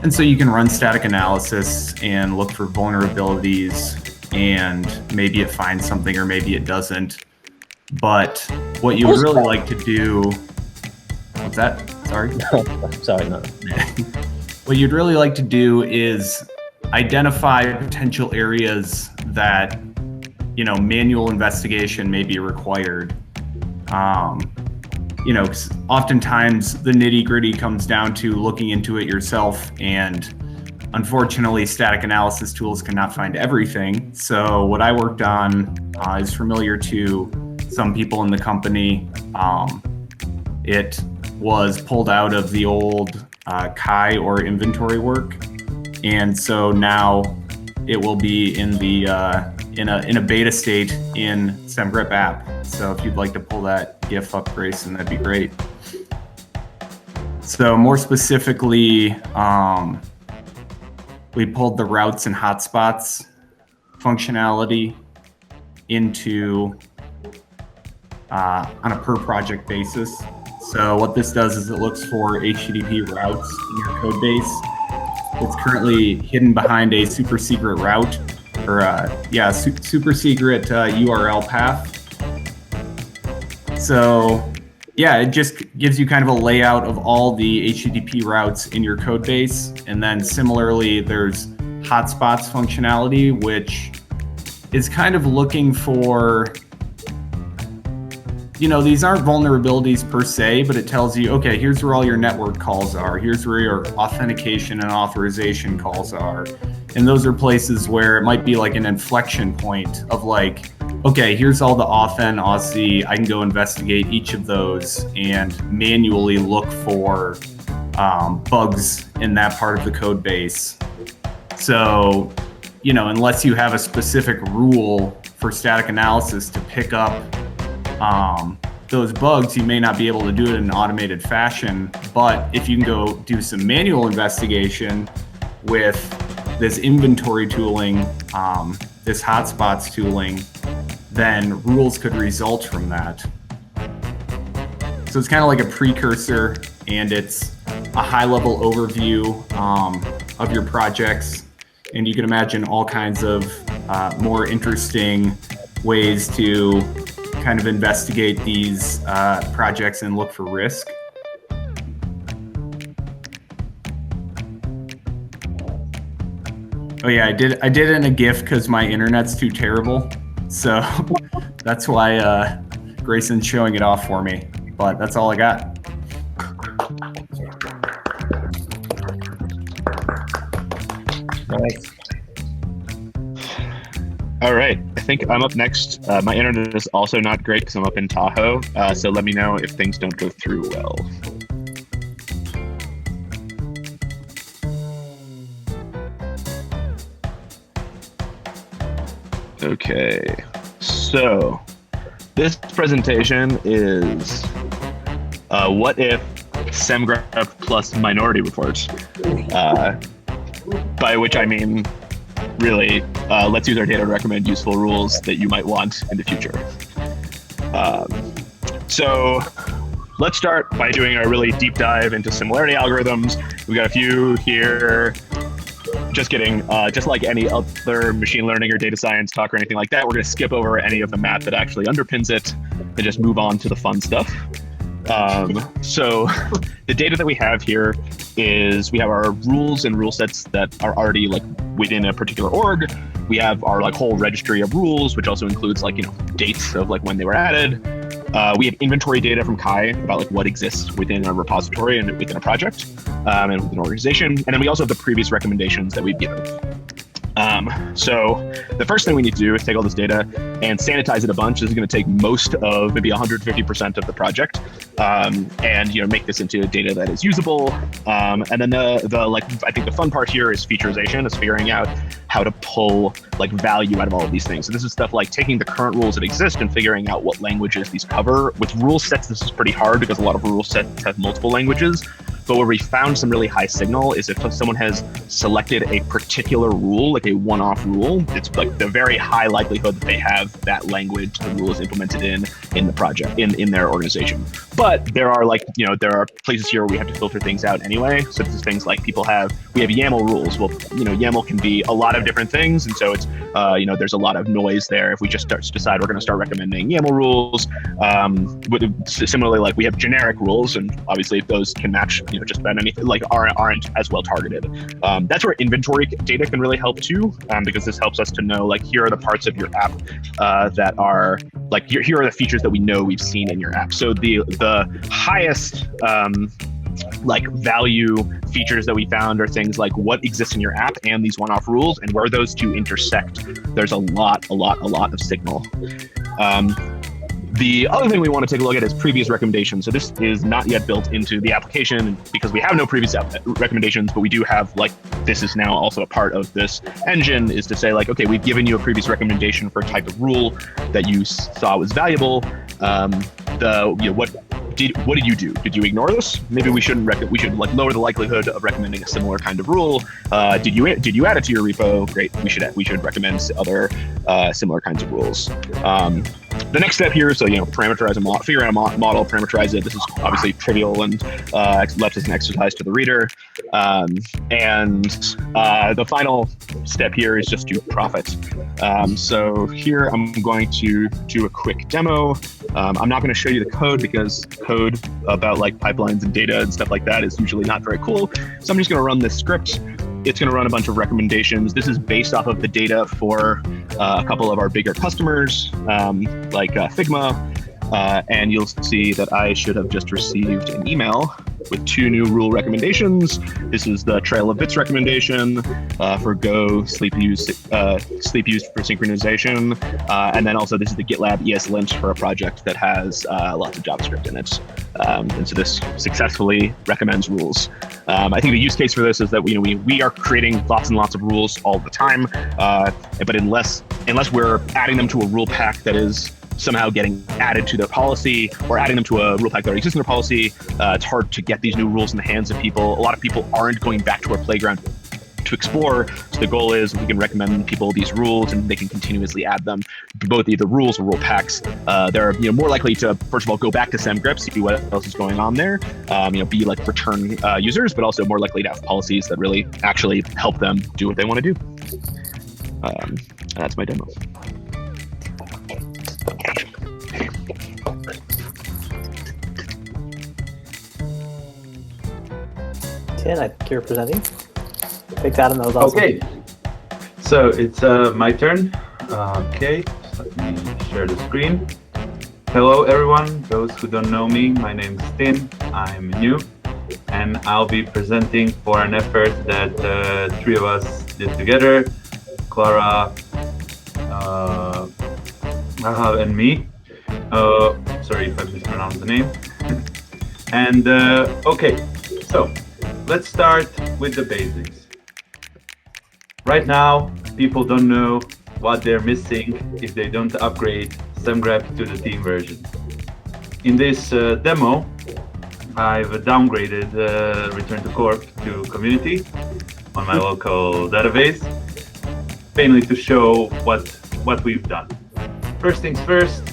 And so you can run static analysis and look for vulnerabilities, and maybe it finds something or maybe it doesn't. But what you would really like to do, what's that? Sorry? Sorry, no. What you'd really like to do is identify potential areas that, manual investigation may be required. Oftentimes the nitty-gritty comes down to looking into it yourself, and unfortunately static analysis tools cannot find everything. So what I worked on is familiar to some people in the company. It was pulled out of the old Kai or inventory work, and so now it will be in the in a beta state in SendGrep app. So if you'd like to pull that GIF up, Grayson, that'd be great. So more specifically, we pulled the routes and hotspots functionality into on a per project basis. So what this does is it looks for HTTP routes in your code base. It's currently hidden behind a super secret route, or super secret URL path. So yeah, it just gives you kind of a layout of all the HTTP routes in your code base. And then similarly, there's hotspots functionality, which is kind of looking for these aren't vulnerabilities per se, but it tells you, okay, here's where all your network calls are. Here's where your authentication and authorization calls are. And those are places where it might be like an inflection point of like, okay, here's all the authn, auth, I can go investigate each of those and manually look for bugs in that part of the code base. So, unless you have a specific rule for static analysis to pick up those bugs, you may not be able to do it in an automated fashion. But if you can go do some manual investigation with this inventory tooling, this hotspots tooling, then rules could result from that. So it's kind of like a precursor, and it's a high-level overview of your projects. And you can imagine all kinds of more interesting ways to kind of investigate these projects and look for risk. Oh yeah, I did it in a GIF because my internet's too terrible. So that's why Grayson's showing it off for me. But that's all I got. Nice. All right, I think I'm up next. My internet is also not great because I'm up in Tahoe, so let me know if things don't go through well. Okay, so this presentation is what if SemGrep plus Minority Report, by which I mean really, let's use our data to recommend useful rules that you might want in the future. So let's start by doing a really deep dive into similarity algorithms. We got a few here. Just kidding. Just like any other machine learning or data science talk or anything like that, we're going to skip over any of the math that actually underpins it and just move on to the fun stuff. So the data that we have here is we have our rules and rule sets that are already like within a particular org. We have our like whole registry of rules, which also includes like, dates of like when they were added. We have inventory data from Kai about like what exists within a repository and within a project and within an organization. And then we also have the previous recommendations that we've given. So the first thing we need to do is take all this data and sanitize it a bunch. This is going to take most of maybe 150% of the project, and make this into data that is usable. And then I think the fun part here is featurization, is figuring out how to pull like value out of all of these things. So this is stuff like taking the current rules that exist and figuring out what languages these cover. With rule sets, this is pretty hard because a lot of rule sets have multiple languages. But where we found some really high signal is if someone has selected a particular rule, like a one-off rule, it's like the very high likelihood that they have that language the rule is implemented in the project, in their organization. But there are there are places here where we have to filter things out anyway. So this is things like we have YAML rules. Well, YAML can be a lot of different things. And so it's, there's a lot of noise there if we just decide we're going to start recommending YAML rules. Similarly, like we have generic rules, and obviously those can match just about anything, like aren't as well targeted. That's where inventory data can really help too, because this helps us to know like here are the parts of your app that are like here are the features that we know we've seen in your app. So the highest like value features that we found are things like what exists in your app and these one-off rules, and where those two intersect, there's a lot of signal. The other thing we want to take a look at is previous recommendations. So this is not yet built into the application because we have no previous recommendations, but we do have like, this is now also a part of this engine, is to say like, okay, we've given you a previous recommendation for a type of rule that you saw was valuable. What did you do? Did you ignore this? Maybe we should like lower the likelihood of recommending a similar kind of rule. Did you add it to your repo? Great. We should recommend other similar kinds of rules. The next step here is parameterize a model, figure out a model, parameterize it. This is obviously trivial and left as an exercise to the reader. The final step here is just to profit. So here I'm going to do a quick demo. I'm not going to show you the code because code about like pipelines and data and stuff like that is usually not very cool. So I'm just going to run this script. It's going to run a bunch of recommendations. This is based off of the data for a couple of our bigger customers, like Figma. and you'll see that I should have just received an email with 2 new rule recommendations. This is the trail of bits recommendation for Go sleep used for synchronization, and then also this is the GitLab ESLint for a project that has lots of JavaScript in it. And so this successfully recommends rules. I think the use case for this is that we are creating lots and lots of rules all the time, but unless we're adding them to a rule pack that is somehow getting added to their policy or adding them to a rule pack that already exists in their policy, it's hard to get these new rules in the hands of people. A lot of people aren't going back to our playground to explore. So the goal is we can recommend people these rules and they can continuously add them, both either rules or rule packs. They're more likely to, first of all, go back to SemGrep, see what else is going on there, be like return users, but also more likely to have policies that really actually help them do what they want to do. And that's my demo. Tin, I think you're presenting. Thanks, Adam. That was awesome. Okay, so it's my turn. Okay, let me share the screen. Hello, everyone. Those who don't know me, my name is Tin. I'm new, and I'll be presenting for an effort that 3 of us did together: Clara, Rahav, and me. Sorry if I mispronounced the name. And okay, so let's start with the basics. Right now, people don't know what they're missing if they don't upgrade SemGrep to the team version. In this demo, I've downgraded Return to Corp to Community on my local database, mainly to show what we've done. First things first,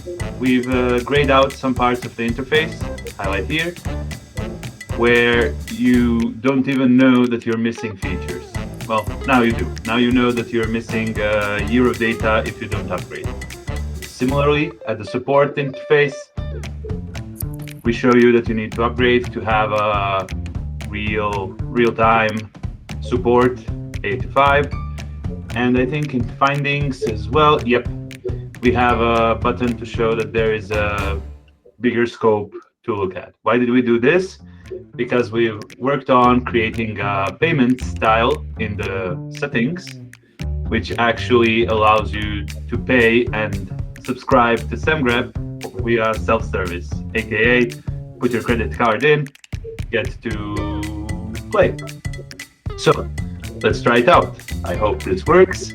we've grayed out some parts of the interface, highlight here, where you don't even know that you're missing features. Well, now you do. Now you know that you're missing a year of data if you don't upgrade. Similarly, at the support interface, we show you that you need to upgrade to have a real-time support 85. And I think in findings as well, yep, we have a button to show that there is a bigger scope to look at. Why did we do this? Because we've worked on creating a payment style in the settings, which actually allows you to pay and subscribe to SemGrep via self-service, aka put your credit card in, get to play. So let's try it out. I hope this works.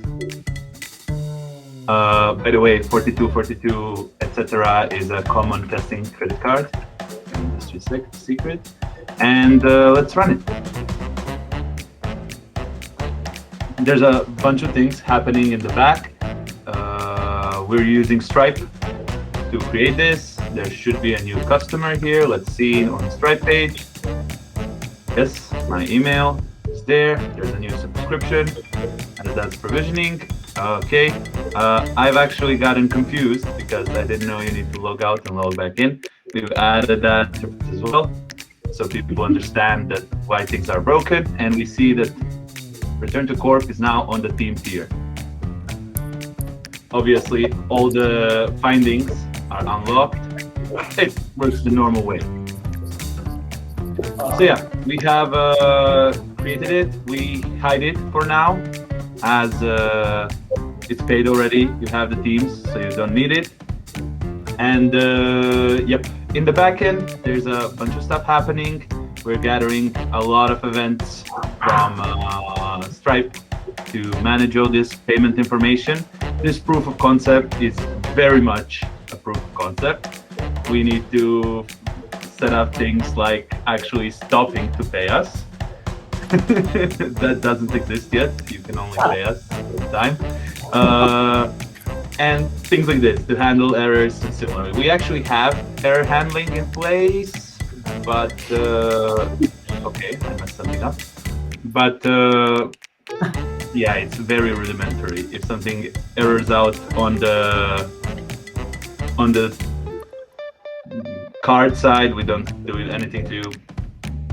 By the way, 4242, etc. is a common testing credit card. Industry secret. And let's run it. There's a bunch of things happening in the back. We're using Stripe to create this. There should be a new customer here. Let's see on the Stripe page. Yes, my email is there. There's a new subscription, and that's provisioning. Okay, I've actually gotten confused because I didn't know you need to log out and log back in. We've added that as well, so people understand that why things are broken, and we see that Return to Corp is now on the team tier. Obviously, all the findings are unlocked. It works the normal way. So yeah, we have created it. We hide it for now, as it's paid already. You have the teams, so you don't need it. And yep, in the backend, there's a bunch of stuff happening. We're gathering a lot of events from Stripe to manage all this payment information. This proof of concept is very much a proof of concept. We need to set up things like actually stopping to pay us. That doesn't exist yet. You can only pay us all the time. And things like this to handle errors and similar. We actually have error handling in place, but okay, I messed something up. But yeah, it's very rudimentary. If something errors out on the card side, we don't do anything to.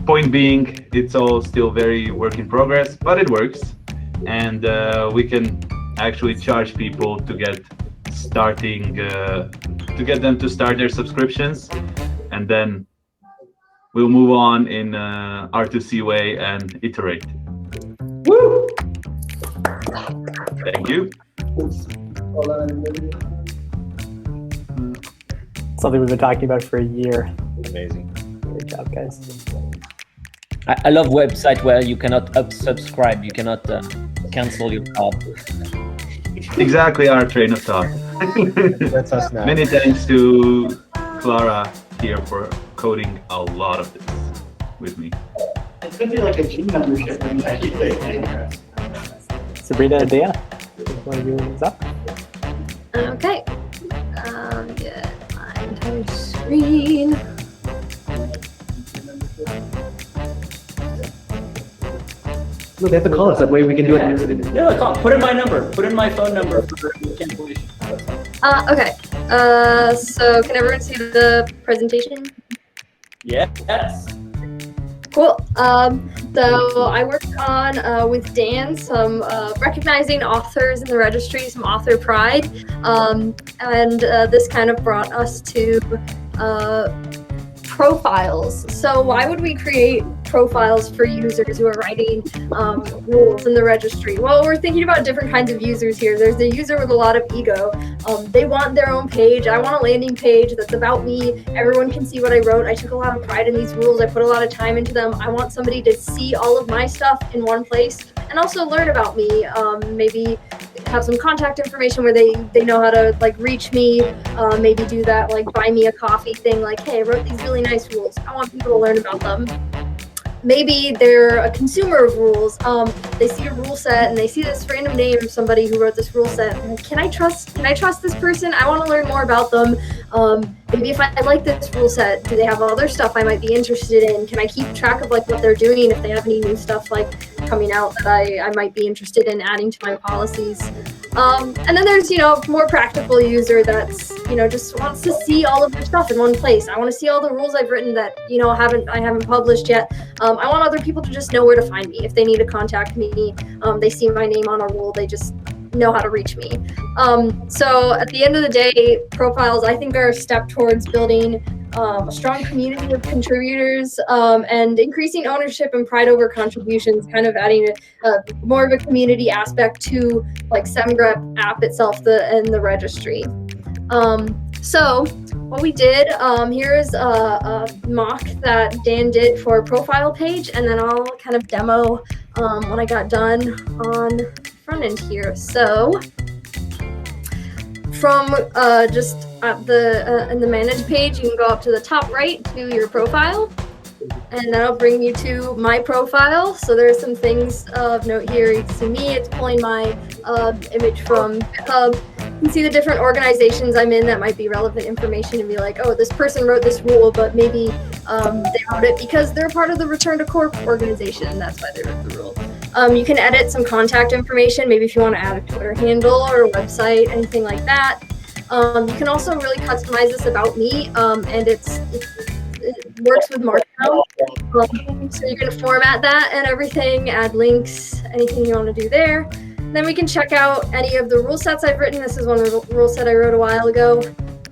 Point being, it's all still very work in progress, but it works, and we can actually charge people to get starting to get them to start their subscriptions, and then we'll move on in r2c way and iterate. Woo! Thank you. Something we've been talking about for a year. Amazing. Great job, guys. I love website where you cannot unsubscribe, you cannot cancel your card. Exactly our train of thought. That's us now. Many thanks to Clara here for coding a lot of this with me. It's gonna be like a gym membership. Sabrina and Dana, want to do this up? Okay. Get my entire screen. Look, they have to call us. That way we can do it. Yeah, put in my number. Put in my phone number for cancellation. Okay. So can everyone see the presentation? Yes. Cool. So I worked on with Dan some recognizing authors in the registry, some author pride, and this kind of brought us to profiles. So why would we create profiles for users who are writing rules in the registry? Well, we're thinking about different kinds of users here. There's the user with a lot of ego. They want their own page. I want a landing page that's about me. Everyone can see what I wrote. I took a lot of pride in these rules. I put a lot of time into them. I want somebody to see all of my stuff in one place and also learn about me. Maybe have some contact information where they know how to like reach me. Maybe do that like buy me a coffee thing, like, hey, I wrote these really nice rules. I want people to learn about them. Maybe they're a consumer of rules. They see a rule set and they see this random name of somebody who wrote this rule set. Like, can I trust this person? I want to learn more about them. Maybe if I like this rule set, do they have other stuff I might be interested in? Can I keep track of like what they're doing if they have any new stuff like coming out that I might be interested in adding to my policies? And then there's, more practical user that's, just wants to see all of their stuff in one place. I want to see all the rules I've written that, I haven't published yet. I want other people to just know where to find me. If they need to contact me, they see my name on a rule, they just know how to reach me. So at the end of the day, profiles, I think, are a step towards building a strong community of contributors and increasing ownership and pride over contributions, kind of adding more of a community aspect to like SemGrep app itself and the registry. So what we did, here is a mock that Dan did for a profile page, and then I'll kind of demo when I got done on the front end here. So from just at in the manage page, you can go up to the top right to your profile, and that'll bring you to my profile. So there's some things of note here. You can see me, it's pulling my image from GitHub. You can see the different organizations I'm in that might be relevant information and be like, oh, this person wrote this rule, but maybe they wrote it because they're part of the Return to Corp organization, and that's why they wrote the rule. You can edit some contact information, maybe if you want to add a Twitter handle or a website, anything like that. You can also really customize this about me, and it works with Markdown. So you can format that and everything, add links, anything you want to do there. Then we can check out any of the rule sets I've written. This is one rule set I wrote a while ago.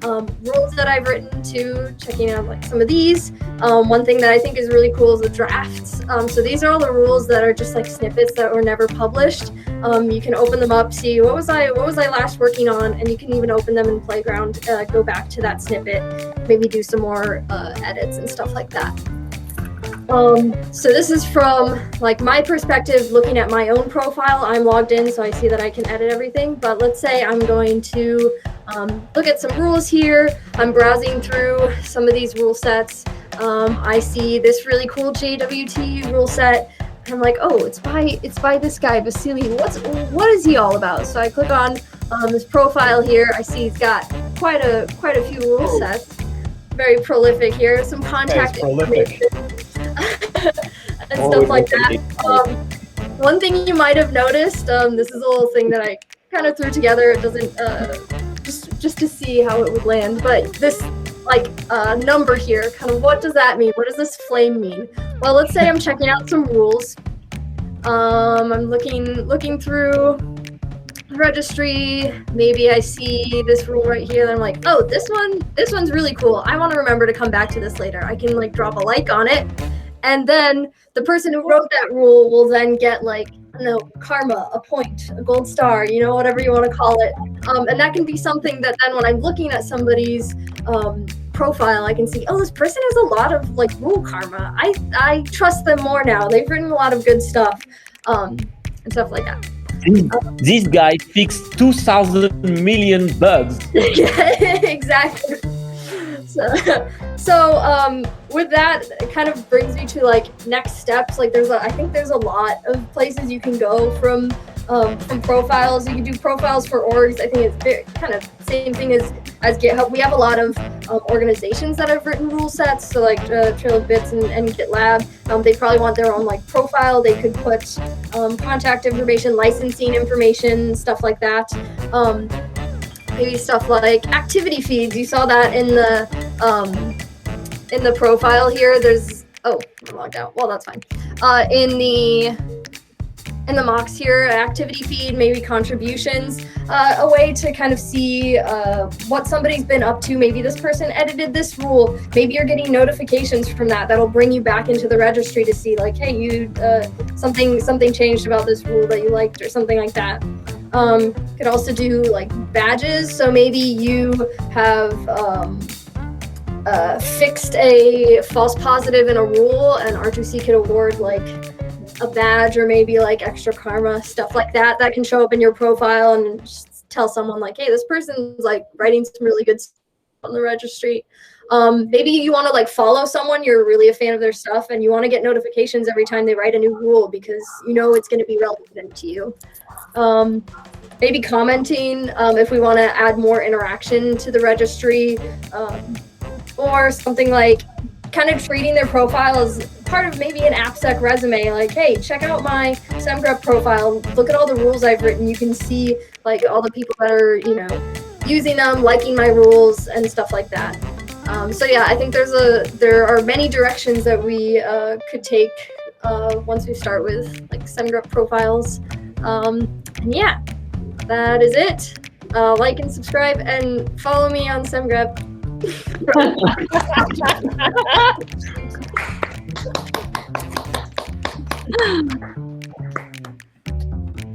Rules that I've written too, checking out like some of these. One thing that I think is really cool is the drafts. So these are all the rules that are just like snippets that were never published. You can open them up, see what was I last working on, and you can even open them in Playground, go back to that snippet, maybe do some more edits and stuff like that. So this is from like my perspective, looking at my own profile. I'm logged in, so I see that I can edit everything. But let's say I'm going to look at some rules here. I'm browsing through some of these rule sets. I see this really cool JWT rule set. I'm like, oh, it's by this guy Vasily. What is he all about? So I click on this profile here. I see he's got quite a few rule sets. Very prolific here. Some contact information. And stuff like that. One thing you might have noticed, this is a little thing that I kind of threw together. It doesn't just to see how it would land, but this like number here, kind of what does that mean? What does this flame mean? Well, let's say I'm checking out some rules. I'm looking through registry, maybe I see this rule right here, and I'm like, oh, this one's really cool. I want to remember to come back to this later. I can like drop a like on it, and then the person who wrote that rule will then get like, I don't know, karma, a point, a gold star, you know, whatever you want to call it. And that can be something that then when I'm looking at somebody's profile, I can see, oh, this person has a lot of like rule karma. I trust them more now. They've written a lot of good stuff, and stuff like that. This guy fixed 2,000 million bugs. Yeah, exactly. So with that, it kind of brings me to like next steps. Like I think there's a lot of places you can go from profiles. You can do profiles for orgs. I think it's very, kind of same thing as GitHub. We have a lot of organizations that have written rule sets. So like Trail of Bits and GitLab, they probably want their own like profile. They could put contact information, licensing information, stuff like that. Maybe stuff like activity feeds. You saw that in the profile here. There's I'm logged out. Well, that's fine. In the mocks here, activity feed, maybe contributions, a way to kind of see what somebody's been up to. Maybe this person edited this rule. Maybe you're getting notifications from that. That'll bring you back into the registry to see like, hey, you something changed about this rule that you liked or something like that. Could also do like badges. So maybe you have fixed a false positive in a rule, and r2c could award like a badge or maybe like extra karma, stuff like that. That can show up in your profile and just tell someone like, hey, this person's like writing some really good stuff on the registry. Maybe you want to like follow someone, you're really a fan of their stuff, and you want to get notifications every time they write a new rule because you know it's going to be relevant to you. Maybe commenting if we want to add more interaction to the registry, or something like kind of treating their profile as part of maybe an AppSec resume. Like, hey, check out my SemGrep profile. Look at all the rules I've written. You can see like all the people that are, you know, using them, liking my rules and stuff like that. So yeah, I think there are many directions that we could take once we start with like SemGrep profiles. And yeah, that is it. Like and subscribe and follow me on SemGrep.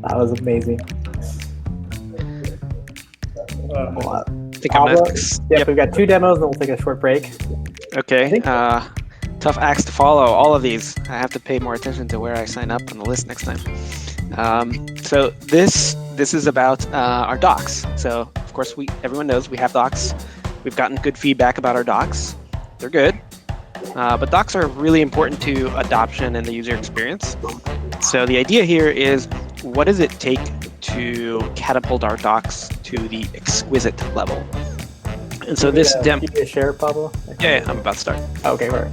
That was amazing. I think Pablo? I'm next. Yep, we've got 2 demos, and then we'll take a short break. Okay. Tough acts to follow. All of these. I have to pay more attention to where I sign up on the list next time. So this is about our docs. So of course everyone knows we have docs. We've gotten good feedback about our docs. They're good. But docs are really important to adoption and the user experience. So the idea here is, what does it take to catapult our docs to the exquisite level? And so this demo. Can you share, Pablo? Yeah, I'm about to start. Okay, right.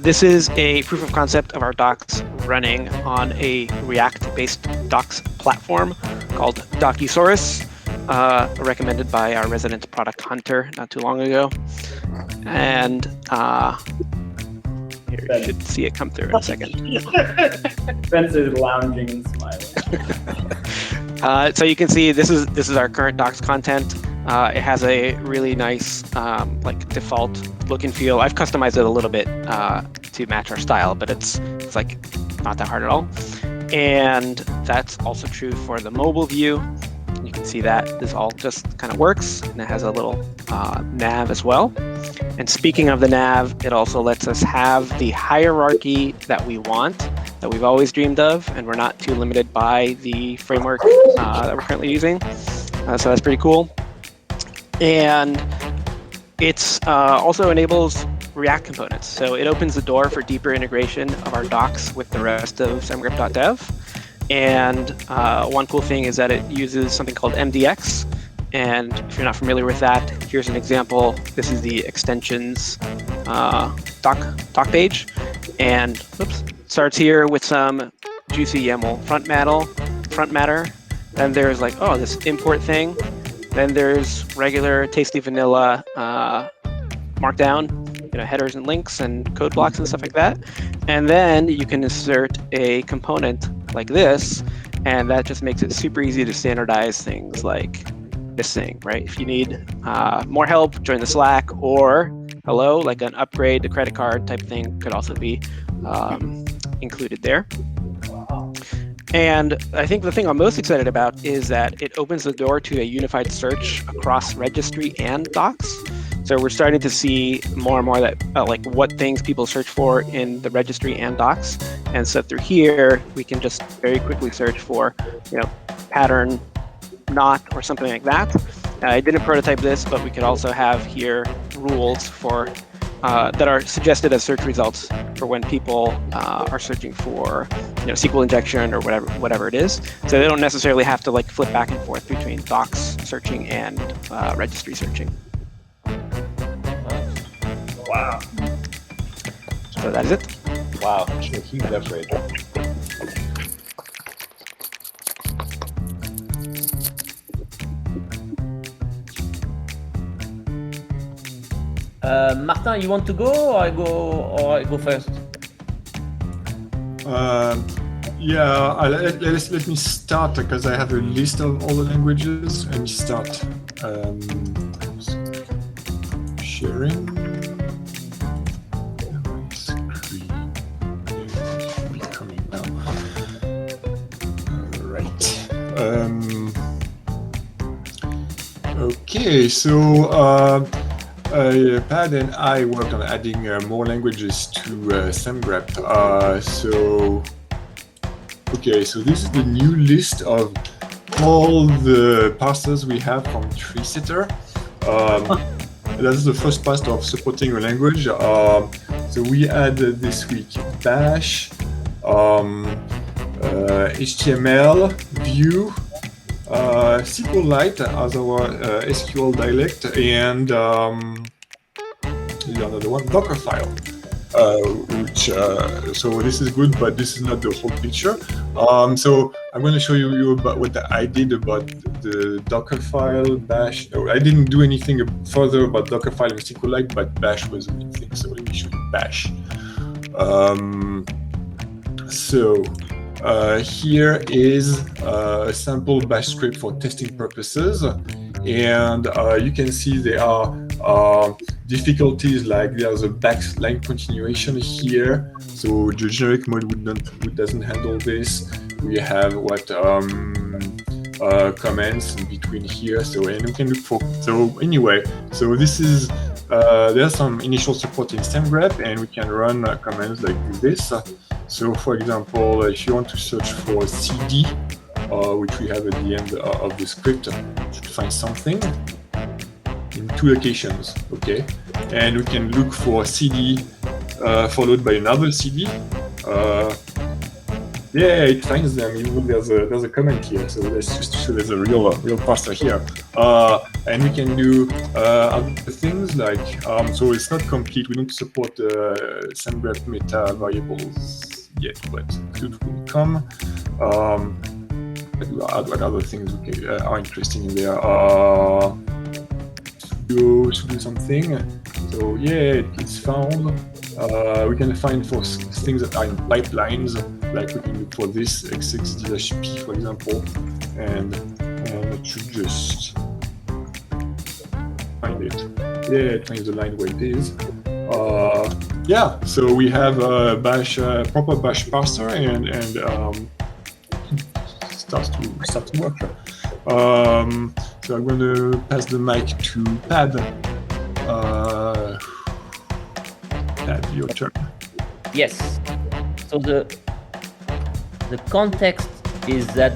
This is a proof of concept of our docs running on a React-based docs platform called Docusaurus, recommended by our resident product hunter not too long ago. And here, you should see it come through in a second. Spence is lounging and smiling. So you can see this is our current docs content. It has a really nice like default look and feel. I've customized it a little bit to match our style, but it's like not that hard at all. And that's also true for the mobile view. You can see that this all just kind of works, and it has a little nav as well. And speaking of the nav, it also lets us have the hierarchy that we want, that we've always dreamed of, and we're not too limited by the framework that we're currently using. So that's pretty cool. And it's also enables React components. So it opens the door for deeper integration of our docs with the rest of semgrep.dev. And one cool thing is that it uses something called MDX. And if you're not familiar with that, here's an example. This is the extensions doc page. And it starts here with some juicy YAML front matter. Then there's like, oh, this import thing. Then there's regular tasty vanilla markdown, headers and links and code blocks and stuff like that. And then you can insert a component like this, And that just makes it super easy to standardize things like this thing, right? If you need more help, join the Slack, or hello, like an upgrade to credit card type thing could also be included there. And I think the thing I'm most excited about is that it opens the door to a unified search across registry and docs. So we're starting to see more and more that like what things people search for in the registry and docs. And so through here, we can just very quickly search for, pattern not or something like that. I didn't prototype this, but we could also have here rules for that are suggested as search results for when people are searching for SQL injection or whatever it is. So they don't necessarily have to like flip back and forth between docs searching and registry searching. Wow. So that is it. Wow, a huge upgrade. Martin, you want to go or I go first? Yeah, let me start because I have a list of all the languages and start sharing. My screen should be coming now. Right. Okay, so Pad and I worked on adding more languages to SemGrep. So this is the new list of all the parsers we have from TreeSetter. That's the first part of supporting a language. So we added this week Bash, HTML, Vue, SQLite as our SQL dialect, and the other one, Dockerfile. So this is good, but this is not the whole picture. So I'm going to show you about what I did about the Dockerfile, Bash. No, I didn't do anything further about Dockerfile and SQLite, but Bash was a new thing. So let me show you Bash. Here is a sample Bash script for testing purposes, and you can see there are difficulties, like there's a backline continuation here, so the generic mode doesn't handle this. We have comments in between here, and we can look for. So anyway, so this is there's some initial support in SemGrep, and we can run commands like this. So for example, if you want to search for CD, which we have at the end of the script, you should find something in two locations, okay? And we can look for CD followed by another CD. Yeah, it finds them. Even there's a comment here, so let's just show there's a real parser here. And we can do other things like so it's not complete. We don't support SemGrep meta variables yet, but it will come. What other things are interesting in there? To do something. So yeah, it's found. We can find for things that are in pipelines, like we can look for this x6-p, for example, and it should just find it. Yeah, it finds the line where it is. Yeah, so we have a Bash, proper Bash parser, and starts to work. So I'm going to pass the mic to Pad. Pad, your turn. Yes. So the context is that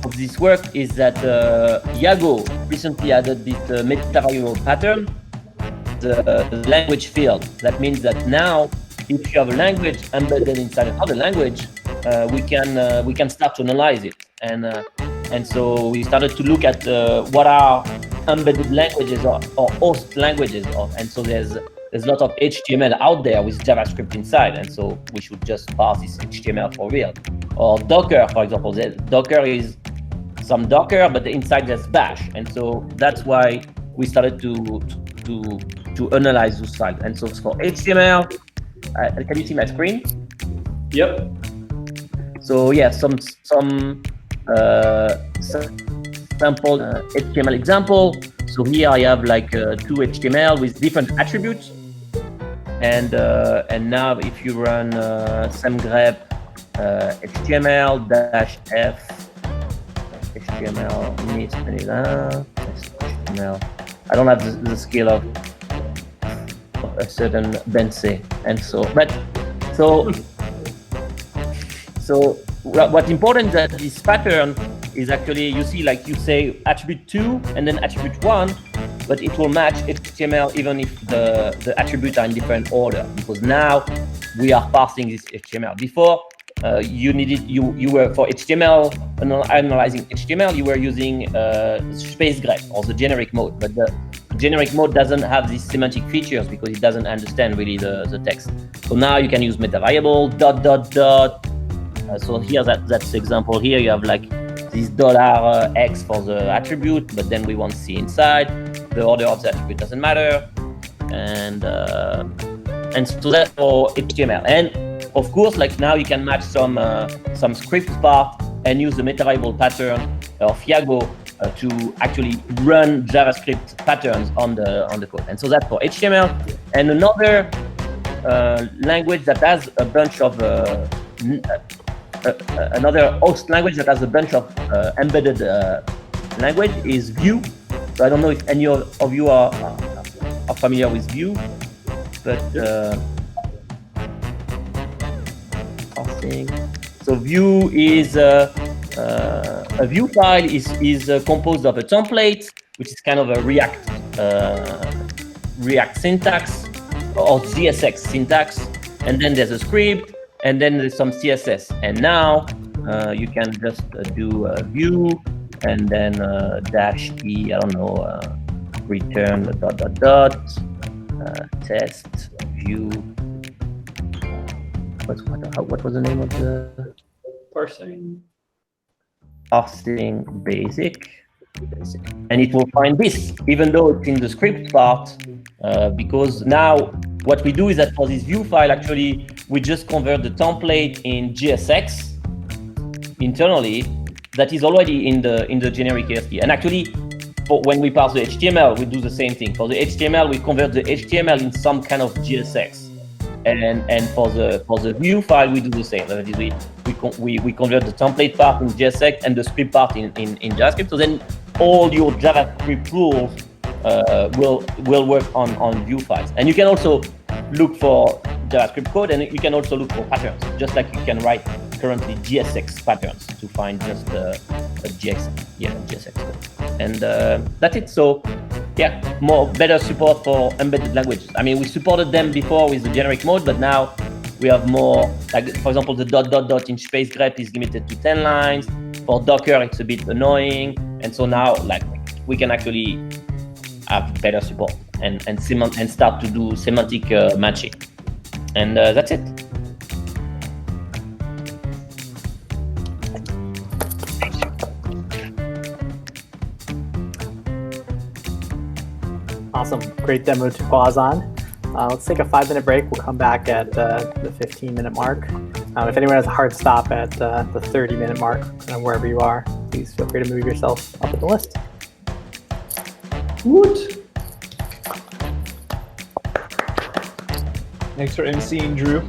of this work is that Yago recently added this meta variable pattern, the language field. That means that now, if you have a language embedded inside another language, we can start to analyze it, and so we started to look at what are embedded languages or host languages, and so there's a lot of HTML out there with JavaScript inside, and so we should just parse this HTML for real. Or Docker, for example, Docker is some Docker, but inside there's Bash, and so that's why we started to analyze those files. And so for HTML, can you see my screen? Yep. So yeah, some sample HTML example. So here I have like two HTML with different attributes, and now if you run semgrep HTML-f HTML HTML. I don't have the skill of a certain Bense, and so what's important that this pattern is actually, you see, like you say attribute 2 and then attribute 1, but it will match HTML even if the attributes are in different order, because now we are parsing this HTML. Before you were for HTML, analyzing HTML, you were using space grep or the generic mode, but the generic mode doesn't have these semantic features because it doesn't understand really the text. So now you can use meta variable, dot. So here, that's the example here. You have like this $x for the attribute, but then we want C inside. The order of the attribute doesn't matter, and so that's for HTML. And of course, like now you can match some script part and use the meta variable pattern of Fiago to actually run JavaScript patterns on the code. And so that's for HTML. And another language that has a bunch of another host language that has a bunch of embedded language is Vue. So I don't know if any of you are familiar with Vue, but so Vue is a Vue file is composed of a template, which is kind of a React syntax or JSX syntax, and then there's a script, and then there's some CSS. And now you can just do Vue and then -e, I don't know, return test Vue. What was the name of the parsing basic, and it will find this, even though it's in the script part, because now what we do is that for this Vue file, actually, we just convert the template in JSX internally that is already in the generic ASP. And actually, when we parse the HTML, we do the same thing. For the HTML, we convert the HTML in some kind of JSX. And for the Vue file, we do the same. That is, we convert the template part in JSX and the script part in JavaScript. So then all your JavaScript rules will work on Vue files. And you can also look for JavaScript code, and you can also look for patterns, just like you can write currently JSX patterns to find just a JSX code. And that's it. So yeah, better support for embedded languages. I mean, we supported them before with the generic mode, but now we have more, like for example, the ... in space grep is limited to 10 lines. For Docker, it's a bit annoying. And so now, like, we can actually have better support and start to do semantic matching. And that's it. Awesome. Great demo to pause on. Let's take a 5-minute break. We'll come back at the 15-minute mark. If anyone has a hard stop at the 30-minute mark, wherever you are, please feel free to move yourself up the list. Woot! Thanks for emceeing, Drew.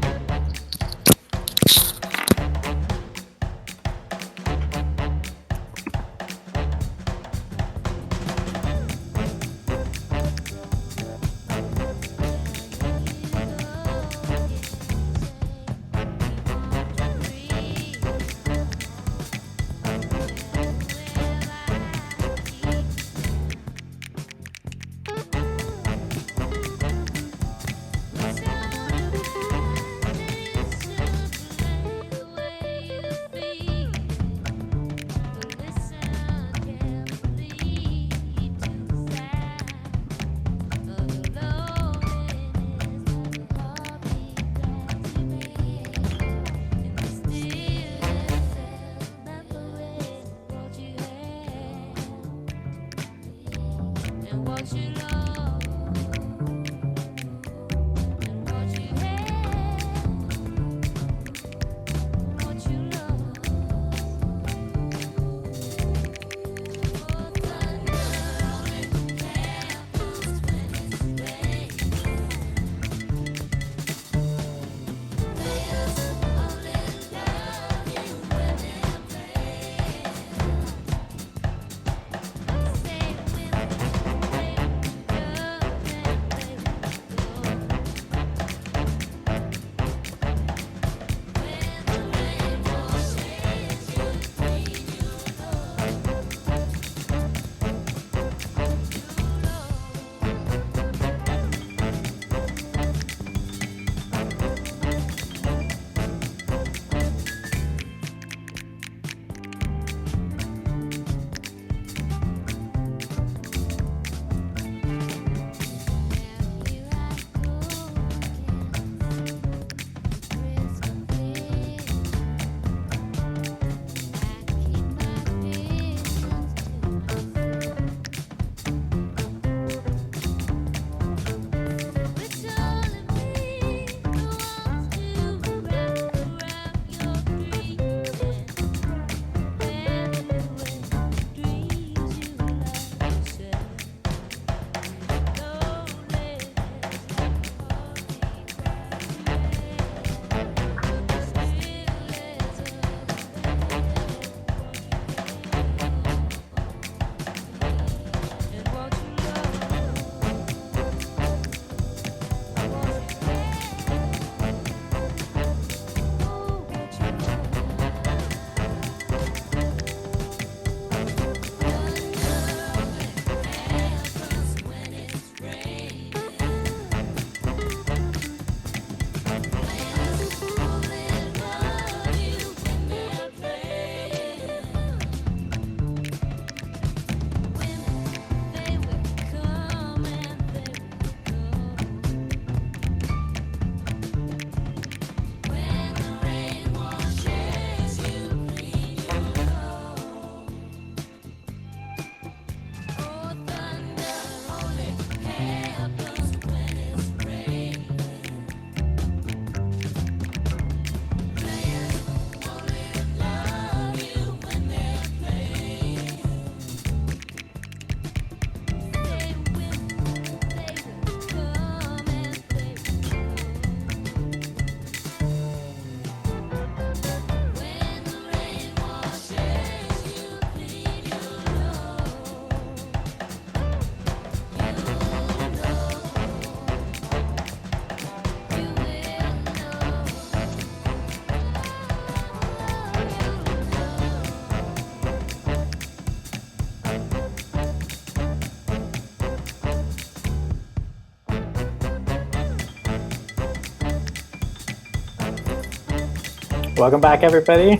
welcome back, everybody.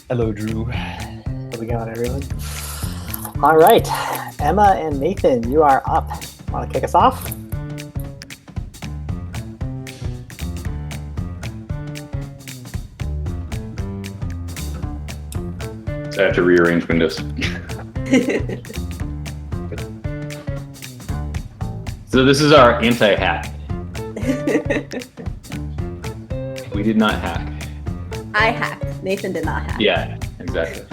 Hello, Drew. How's it going, everyone? All right, Emma and Nathan, you are up. Want to kick us off? So I have to rearrange windows. So this is our anti-hack. We did not hack. I hacked. Nathan did not hack. Yeah, exactly.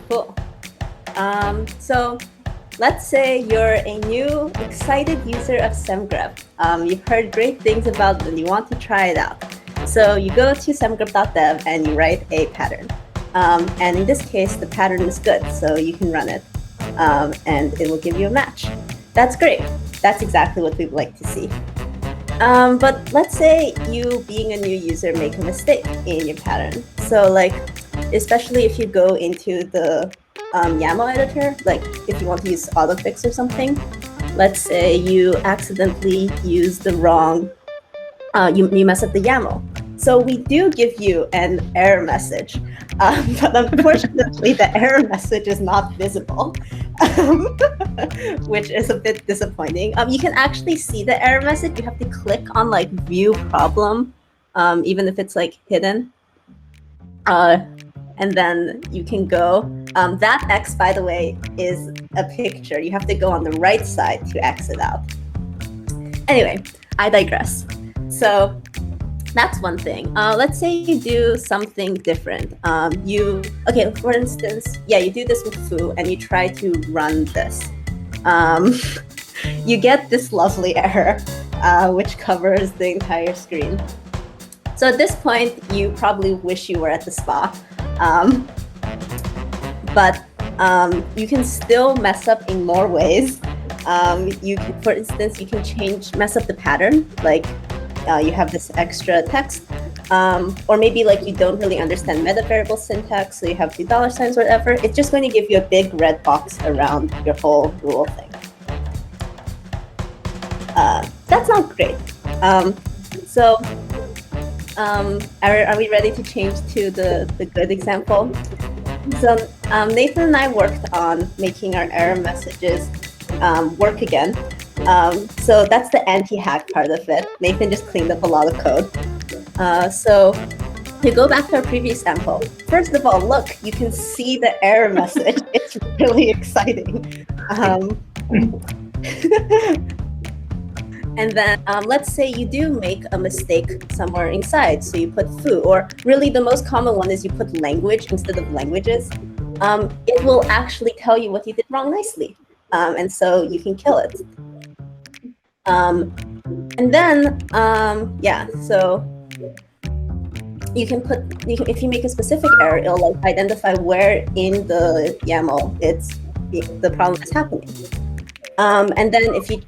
Cool. So let's say you're a new, excited user of SemGrep. You've heard great things about it and you want to try it out. So you go to semgrep.dev and you write a pattern. And in this case, the pattern is good, so you can run it. And it will give you a match. That's great. That's exactly what we'd like to see. But let's say you, being a new user, make a mistake in your pattern. So like, especially if you go into the YAML editor, like if you want to use autofix or something, let's say you accidentally use the wrong, you mess up the YAML. So we do give you an error message, but unfortunately the error message is not visible, which is a bit disappointing. You can actually see the error message. You have to click on like view problem, even if it's like hidden. And then you can go. That X, by the way, is a picture. You have to go on the right side to exit out. Anyway, I digress. So that's one thing. Let's say you do something different. Okay, for instance, yeah, you do this with foo and you try to run this. You get this lovely error, which covers the entire screen. So at this point, you probably wish you were at the spa. But you can still mess up in more ways. For instance, you can mess up the pattern, like you have this extra text, or maybe like you don't really understand meta variable syntax, so you have $2 or whatever. It's just going to give you a big red box around your whole rule thing. That's not great. Are we ready to change to the good example? So Nathan and I worked on making our error messages work again. So that's the anti-hack part of it. Nathan just cleaned up a lot of code. So to go back to our previous sample, first of all, look, you can see the error message. It's really exciting. And then let's say you do make a mistake somewhere inside. So you put foo, or really the most common one is you put language instead of languages. It will actually tell you what you did wrong nicely. And so you can kill it. And then, yeah, so you can if you make a specific error, it'll like identify where in the YAML the problem is happening. And then if you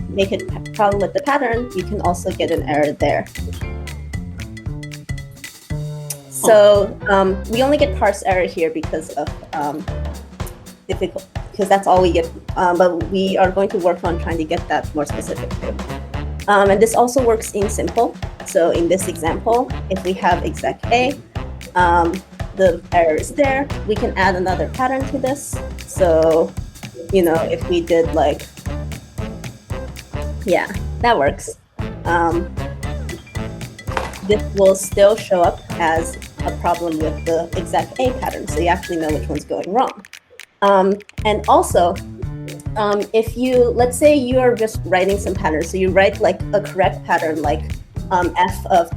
make a problem with the pattern, you can also get an error there. So we only get parse error here because of difficult, because that's all we get. But we are going to work on trying to get that more specific too. And this also works in simple. So in this example, if we have exec A, the error is there. We can add another pattern to this. So, you know, if we did like, yeah, that works. This will still show up as a problem with the exec A pattern, so you actually know which one's going wrong. And also, if you, let's say you are just writing some patterns, so you write like a correct pattern, like f of ...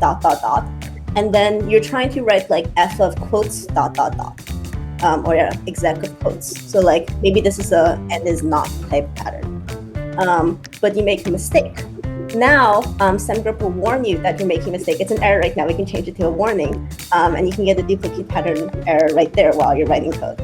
and then you're trying to write like f of quotes ... or yeah, exec of quotes. So like maybe this is a and is not type pattern, but you make a mistake. Now, SemGrep will warn you that you're making a mistake. It's an error right now. We can change it to a warning, and you can get a duplicate pattern error right there while you're writing code.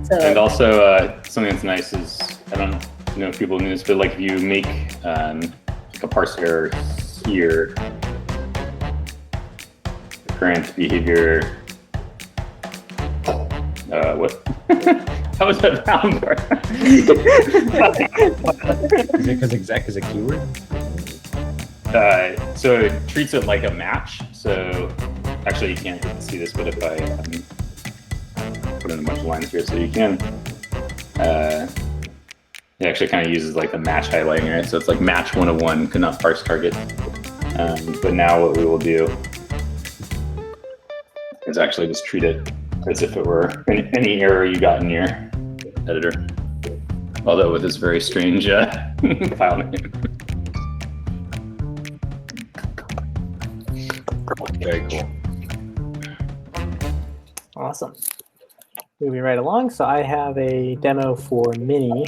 So, and also, something that's nice is, I don't know if people knew this, but like if you make like a parse error here, the current behavior What? How was that found? Is it because exec is a keyword? So it treats it like a match. So actually, you can't see this, but if I put in a bunch of lines here, so you can. It actually kind of uses like the match highlighting, right? So it's like match 101, could not parse target. But now what we will do is actually just treat it as if it were any error you got in your editor. Although with this very strange file name. Very cool. Awesome. Moving right along. So I have a demo for Minnie,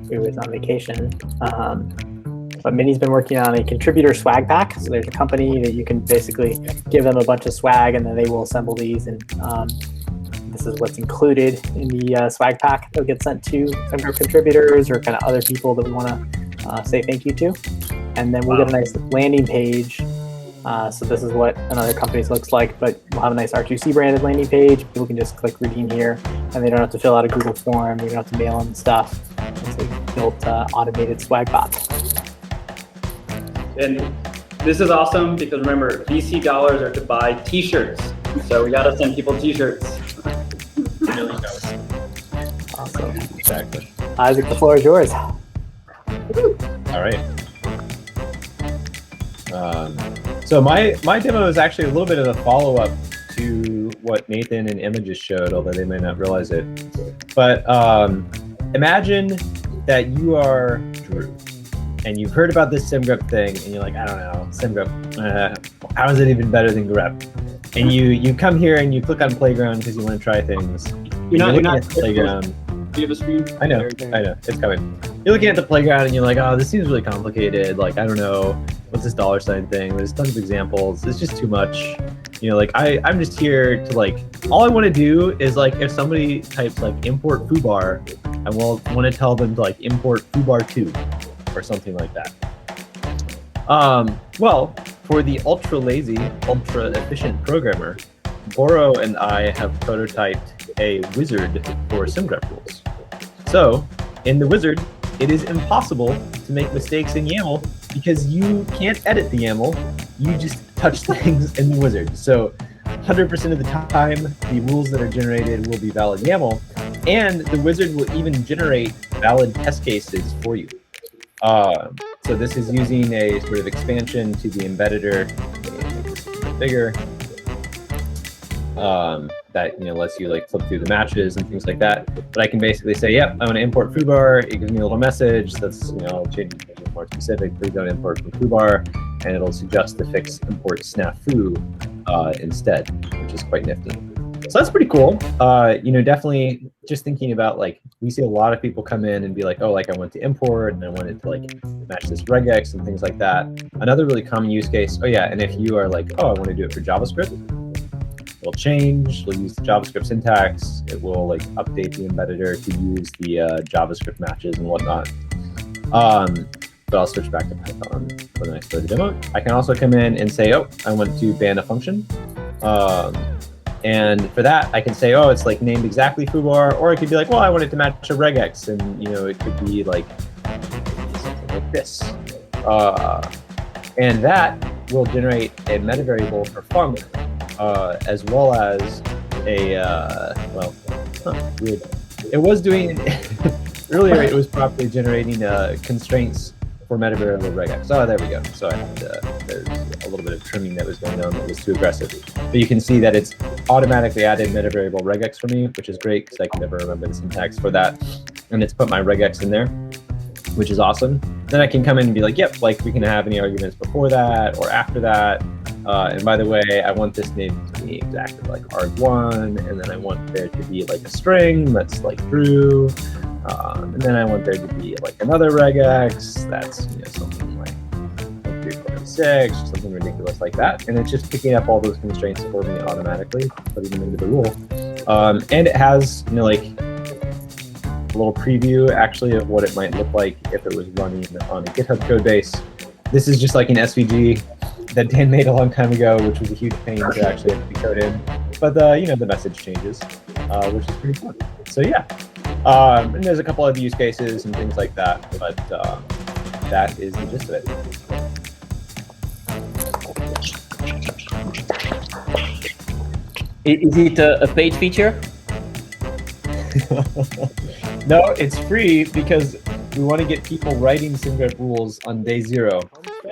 who is on vacation. But Minnie's been working on a contributor swag pack. So there's a company that you can basically give them a bunch of swag and then they will assemble these. And this is what's included in the swag pack. They'll get sent to some group contributors or kind of other people that we want to say thank you to. And then we'll get a nice landing page. So this is what another company's looks like, but we'll have a nice r2c branded landing page. People can just click redeem here and they don't have to fill out a Google form. You don't have to mail them stuff. It's a built automated swag bot. And this is awesome because remember, VC dollars are to buy t-shirts. So we gotta send people t-shirts. Awesome. Exactly. Isaac, the floor is yours. All right. So my demo is actually a little bit of a follow-up to what Nathan and Emma just showed, although they may not realize it. But imagine that you are Drew, and you've heard about this SimGrep thing, and you're like, I don't know, SimGrep, how is it even better than grep? And you come here and you click on Playground because you want to try things. You're looking at the Playground. Do you have a screen? I know, it's coming. You're looking at the Playground and you're like, oh, this seems really complicated. Like, I don't know, what's this $sign thing? There's tons of examples. It's just too much. You know, like I'm just here to like, all I want to do is like, if somebody types like import foobar, I want to tell them to like import foobar 2 or something like that. Well, for the ultra lazy, ultra efficient programmer, Boro and I have prototyped a wizard for SimGrep rules. So in the wizard, it is impossible to make mistakes in YAML because you can't edit the YAML. You just touch things in the wizard. So 100% of the time, the rules that are generated will be valid YAML, and the wizard will even generate valid test cases for you. So this is using a sort of expansion to the embedder, make this a bit bigger, that lets you like flip through the matches and things like that. But I can basically say, yep, I want to import foobar. It gives me a little message that's I'll change it more specific. Please don't import from foobar, and it'll suggest to fix import snafu instead, which is quite nifty. So that's pretty cool. Definitely just thinking about like, we see a lot of people come in and be like, oh, like I want to import and I want it to like match this regex and things like that. Another really common use case, oh yeah, and if you are like, oh, I want to do it for JavaScript, it'll change, it'll use the JavaScript syntax, it will like update the embedder to use the JavaScript matches and whatnot. But I'll switch back to Python for the next part of the demo. I can also come in and say, oh, I want to ban a function. And for that, I can say, oh, it's like named exactly foobar, or I could be like, well, I want it to match a regex, and it could be like something like this. And that will generate a meta variable for func, as well as a weird. It was doing earlier. It was properly generating constraints for meta variable regex. Oh, there we go. So I had there's a little bit of trimming that was going on that was too aggressive. But you can see that it's automatically added meta variable regex for me, which is great because I can never remember the syntax for that. And it's put my regex in there, which is awesome. Then I can come in and be like, yep, like we can have any arguments before that or after that. And by the way, I want this name to be exactly like arg1, and then I want there to be like a string that's like Drew. And then I want there to be like another regex that's something like 346, something ridiculous like that. And it's just picking up all those constraints for me automatically, putting them into the rule. And it has like a little preview actually of what it might look like if it was running on a GitHub code base. This is just like an SVG that Dan made a long time ago, which was a huge pain to actually have to code in. but the message changes, which is pretty fun. So yeah, and there's a couple other use cases and things like that, but that is the gist of it. Is it a paid feature? No, it's free because we want to get people writing SimGrep rules on day 0,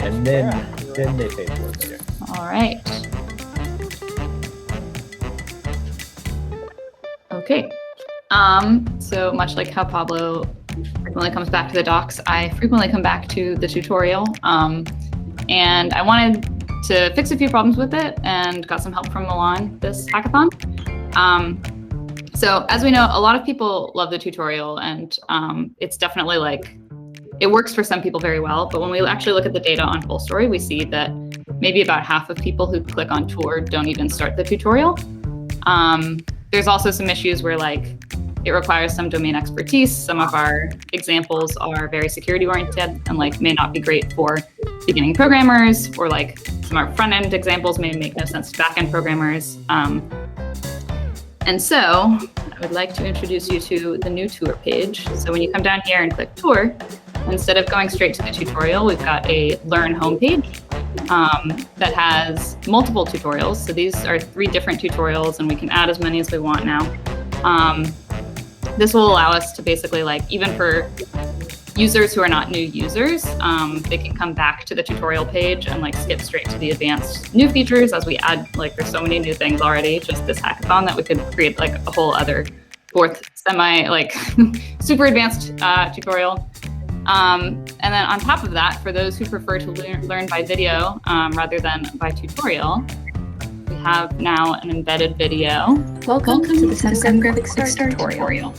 and then they pay for it later. All right. Okay. So much like how Pablo frequently comes back to the docs, I frequently come back to the tutorial. And I wanted to fix a few problems with it and got some help from Milan this hackathon. So as we know, a lot of people love the tutorial, and it's definitely like, it works for some people very well, but when we actually look at the data on Full Story, we see that maybe about half of people who click on tour don't even start the tutorial. There's also some issues where like it requires some domain expertise. Some of our examples are very security oriented and like may not be great for beginning programmers, or like some of our front end examples may make no sense to back end programmers. And so I would like to introduce you to the new tour page. So when you come down here and click tour, instead of going straight to the tutorial, we've got a learn homepage that has multiple tutorials. So these are 3 different tutorials, and we can add as many as we want now. This will allow us to basically, like, even for users who are not new users, they can come back to the tutorial page and like skip straight to the advanced new features as we add, like, there's so many new things already, just this hackathon, that we could create like a whole other 4th semi, like super advanced tutorial. And then on top of that, for those who prefer to learn by video rather than by tutorial, we have now an embedded video. Welcome to the SemGrep Start tutorial.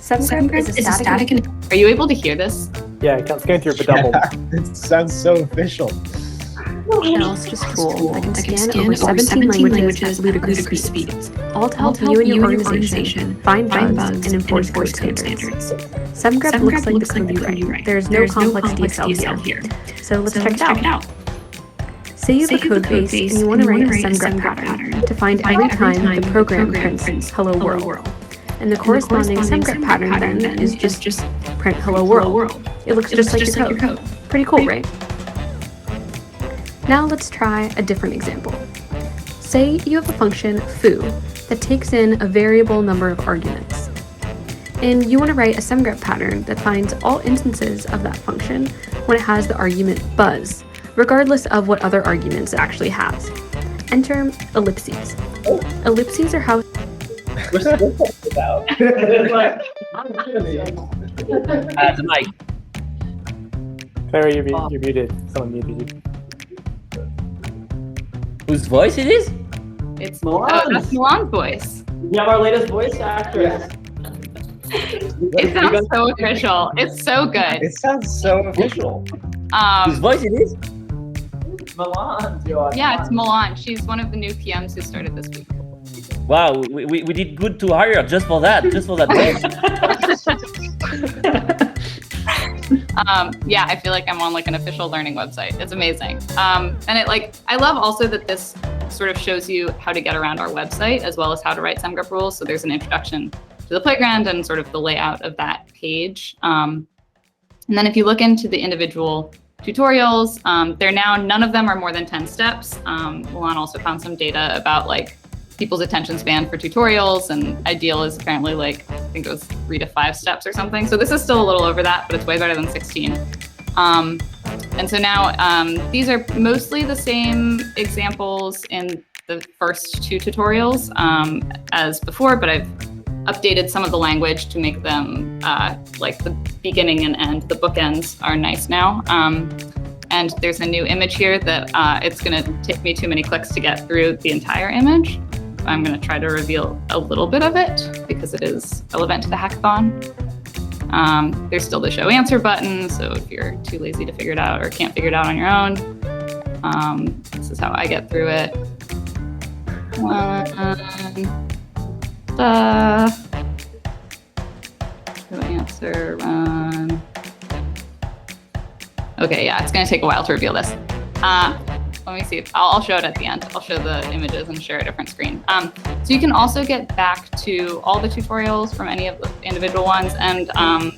SemGrep is a static. Are you able to hear this? Yeah, it's going through double. It sounds so official. Shell is just cool. I can scan over 17 languages at ludicrous speeds, all to help you and your organization find bugs and enforce code standards. SemGrep looks like the code you write. There's no complex DSL here. So let's check it out. Say you have a code base and you want to write a SemGrep pattern to find every time the program prints hello world. And the corresponding SemGrep pattern then is just print hello world. It looks just like your code. Pretty cool, right? Now let's try a different example. Say you have a function foo that takes in a variable number of arguments. And you want to write a SemGrep pattern that finds all instances of that function when it has the argument buzz, regardless of what other arguments it actually has. Enter ellipses. Ellipses are how The mic. Clary, you're muted. Someone muted you. Whose voice it is? It's that's Milan's voice. We have our latest voice actress. It sounds so official. It's so good. It sounds so official. Whose voice it is? Milan. Yeah, it's Milan. She's one of the new PMs who started this week. Wow, we did good to hire just for that voice. Yeah, I feel like I'm on like an official learning website. It's amazing. And I love also that this sort of shows you how to get around our website as well as how to write SemGrep rules. So there's an introduction to the playground and sort of the layout of that page. And then if you look into the individual tutorials, they're now, none of them are more than 10 steps. Milan also found some data about like people's attention span for tutorials, and ideal is apparently like, I think it was 3 to 5 steps or something. So this is still a little over that, but it's way better than 16. And so now these are mostly the same examples in the first 2 tutorials as before, but I've updated some of the language to make them like the beginning and end, the bookends are nice now. And there's a new image here that it's gonna take me too many clicks to get through the entire image. I'm going to try to reveal a little bit of it because it is relevant to the hackathon. There's still the show answer button, so if you're too lazy to figure it out or can't figure it out on your own, this is how I get through it. Show answer run. Okay, yeah, it's going to take a while to reveal this. let me see. I'll show it at the end. I'll show the images and share a different screen. So you can also get back to all the tutorials from any of the individual ones. And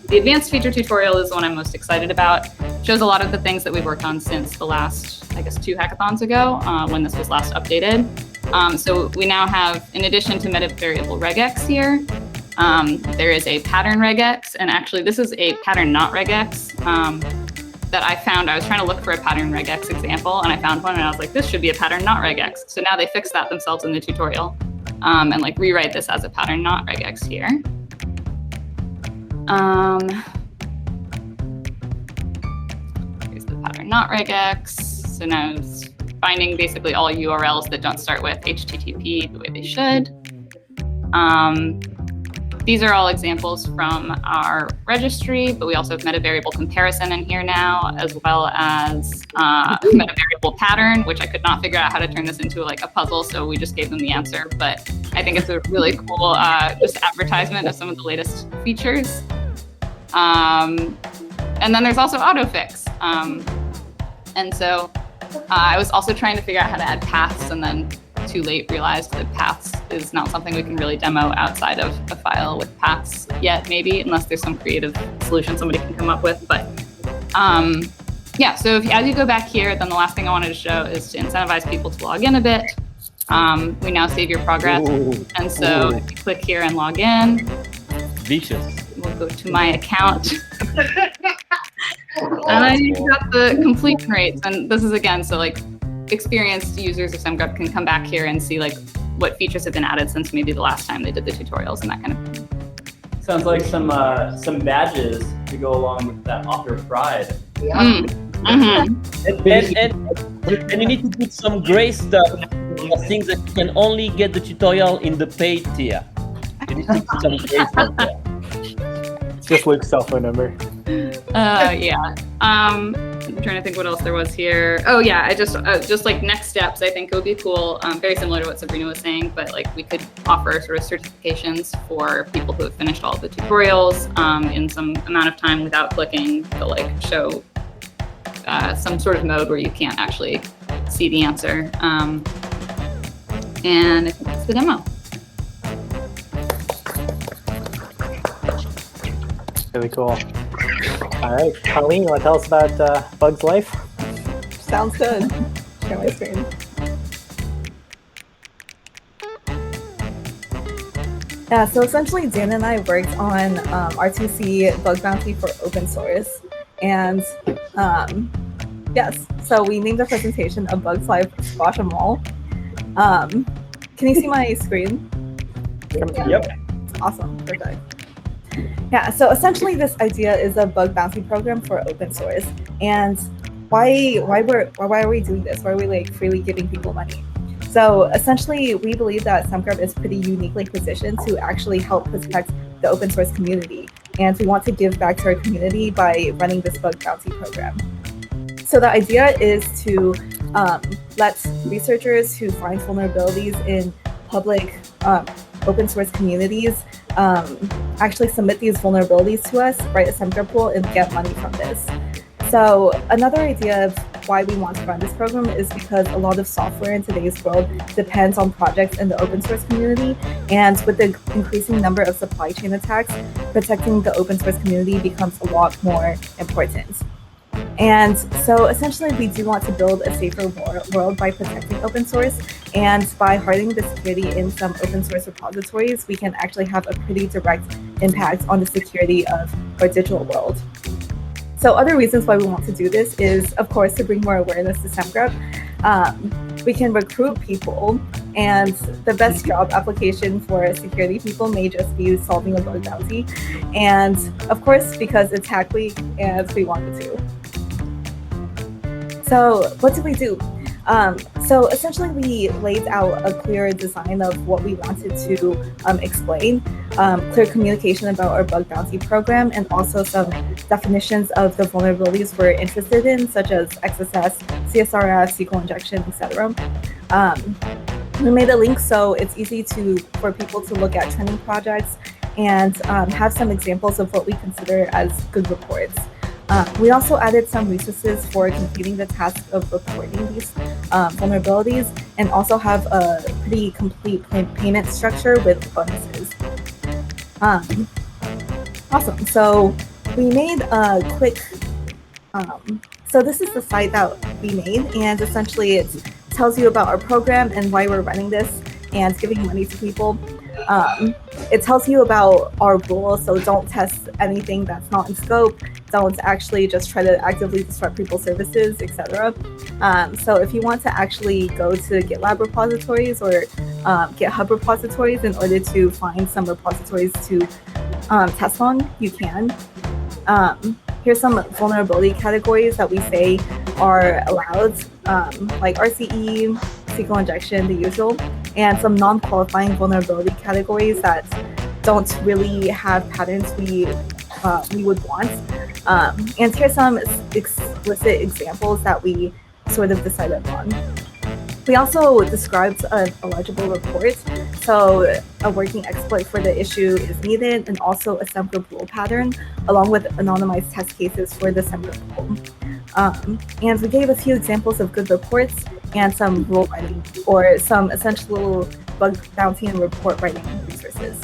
the advanced feature tutorial is the one I'm most excited about. It shows a lot of the things that we've worked on since the last, I guess, 2 hackathons ago when this was last updated. So we now have, in addition to meta variable regex here, there is a pattern regex. And actually, this is a pattern not regex. That I found. I was trying to look for a pattern regex example, and I found one, and I was like, this should be a pattern not regex. So now they fixed that themselves in the tutorial, and like rewrite this as a pattern not regex here. Here's the pattern not regex. So now it's finding basically all URLs that don't start with HTTP the way they should. These are all examples from our registry, but we also have meta-variable comparison in here now, as well as meta-variable pattern, which I could not figure out how to turn this into like a puzzle, so we just gave them the answer. But I think it's a really cool just advertisement of some of the latest features. And then there's also autofix. And so I was also trying to figure out how to add paths, and then too late realized that paths is not something we can really demo outside of a file with paths yet, maybe, unless there's some creative solution somebody can come up with. But yeah, so as you go back here, then the last thing I wanted to show is to incentivize people to log in a bit. We now save your progress. And so if you click here and log in, vicious. We'll go to my account. And then you've got the completion rates. And this is again, so like experienced users of SemGrep can come back here and see like what features have been added since maybe the last time they did the tutorials and that kind of thing. Sounds like some badges to go along with that author pride. And you need to put some gray stuff for things that you can only get the tutorial in the paid tier. You need to put some gray stuff there. It's just Luke's cell phone number. Yeah. I'm trying to think what else there was here. Oh yeah, I just like next steps. I think it would be cool. Very similar to what Sabrina was saying, but like we could offer sort of certifications for people who have finished all of the tutorials in some amount of time without clicking to like show some sort of mode where you can't actually see the answer. And I think that's the demo. Really cool. All right, Colleen, you want to tell us about Bug's life? Sounds good. Share my screen. Yeah, so essentially Dan and I worked on r2c bug bounty for open source. And yes, so we named our presentation A Bug's Life, Squash 'em All. Can you see my screen? Yep. Awesome, perfect. Yeah, so essentially this idea is a bug bounty program for open source. And why are we doing this? Why are we like freely giving people money? So essentially we believe that SemGrep is pretty uniquely positioned to actually help protect the open source community. And we want to give back to our community by running this bug bounty program. So the idea is to let researchers who find vulnerabilities in public open source communities actually submit these vulnerabilities to us, write a SemGrep pool, and get money from this. So another idea of why we want to run this program is because a lot of software in today's world depends on projects in the open source community, and with the increasing number of supply chain attacks, protecting the open source community becomes a lot more important. And so essentially we do want to build a safer world by protecting open source, and by hardening the security in some open source repositories, we can actually have a pretty direct impact on the security of our digital world. So other reasons why we want to do this is, of course, to bring more awareness to SemGrep. We can recruit people, and the best job application for security people may just be solving a bug bounty. And of course, because it's Hack Week and we wanted to. So what did we do? So essentially we laid out a clear design of what we wanted to explain, clear communication about our bug bounty program, and also some definitions of the vulnerabilities we're interested in, such as XSS, CSRF, SQL injection, etc. We made a link so it's easy for people to look at training projects and have some examples of what we consider as good reports. We also added some resources for completing the task of reporting these vulnerabilities, and also have a pretty complete payment structure with bonuses. Awesome. So we made a quick. So this is the site that we made, and essentially it tells you about our program and why we're running this and giving money to people. It tells you about our rules, so don't test anything that's not in scope. Don't actually just try to actively disrupt people's services, etc. So if you want to actually go to GitLab repositories or GitHub repositories in order to find some repositories to test on, you can. Here's some vulnerability categories that we say are allowed, like RCE, SQL injection, the usual, and some non-qualifying vulnerability categories that don't really have patterns we would want. And here's some explicit examples that we sort of decided on. We also described an eligible report, so a working exploit for the issue is needed, and also a SemGroup rule pattern, along with anonymized test cases for the SemGroup rule. And we gave a few examples of good reports and some rule writing, or some essential bug bounty and report writing resources.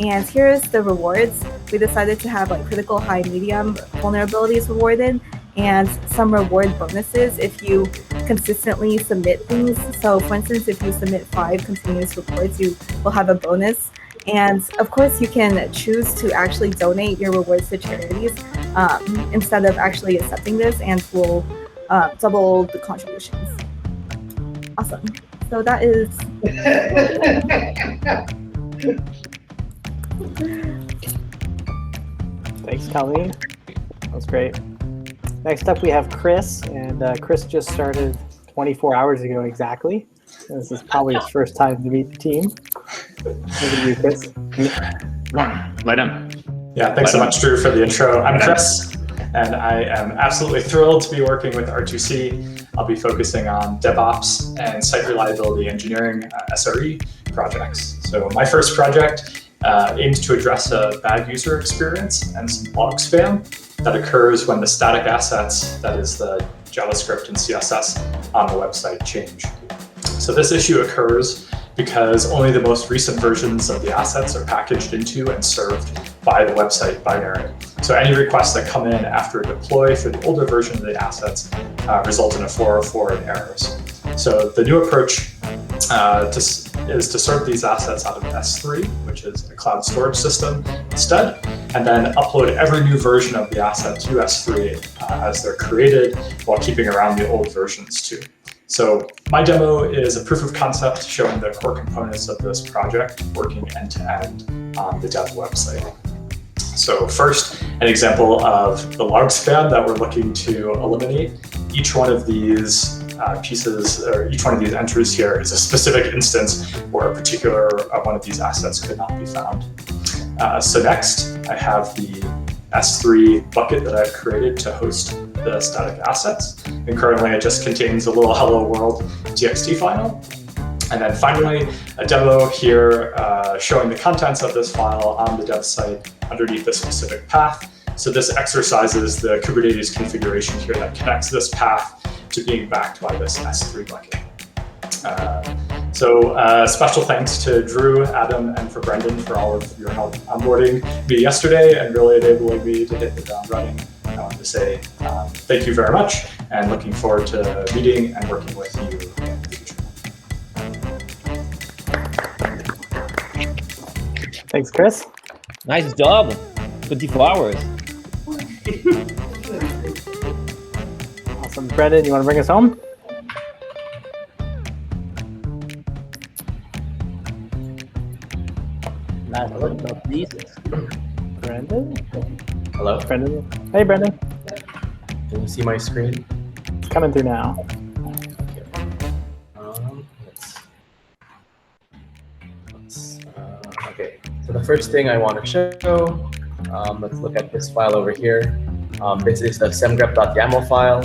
And here's the rewards. We decided to have like critical, high, medium vulnerabilities rewarded, and some reward bonuses if you consistently submit things. So for instance, if you submit 5 continuous reports, you will have a bonus. And of course, you can choose to actually donate your rewards to charities instead of actually accepting this, and we'll double the contributions. Awesome. So that is... Thanks, Colleen. That was great. Next up, we have Chris, and Chris just started 24 hours ago exactly. This is probably his first time to meet the team. Over to you, Chris. Lie down. Yeah, thanks so much, Drew, for the intro. I'm Chris, and I am absolutely thrilled to be working with r2c. I'll be focusing on DevOps and site reliability engineering, SRE projects. So my first project aims to address a bad user experience and some log spam that occurs when the static assets, that is the JavaScript and CSS on the website, change. So this issue occurs because only the most recent versions of the assets are packaged into and served by the website binary. So any requests that come in after a deploy for the older version of the assets result in a 404 and errors. So the new approach is to serve these assets out of S3, which is a cloud storage system instead, and then upload every new version of the asset to S3 as they're created, while keeping around the old versions too. So my demo is a proof of concept showing the core components of this project working end-to-end on the dev website. So first, an example of the log spam that we're looking to eliminate. Each one of these pieces, or each one of these entries here, is a specific instance where a particular one of these assets could not be found. So next, I have the S3 bucket that I've created to host the static assets. And currently it just contains a little hello world txt file. And then finally, a demo here showing the contents of this file on the dev site underneath a specific path. So this exercises the Kubernetes configuration here that connects this path to being backed by this S3 bucket. So special thanks to Drew, Adam, and for Brendan for all of your help onboarding me yesterday and really enabling me to hit the ground running. I want to say thank you very much, and looking forward to meeting and working with you in the future. Thanks, Chris. Nice job. 24 hours. Awesome. Brendan, you want to bring us home? Last but not least, Brendan? Hello? Brendan. Hey, Brendan. Can you see my screen? It's coming through now. Okay, so the first thing I want to show, let's look at this file over here. This is the semgrep.yaml file.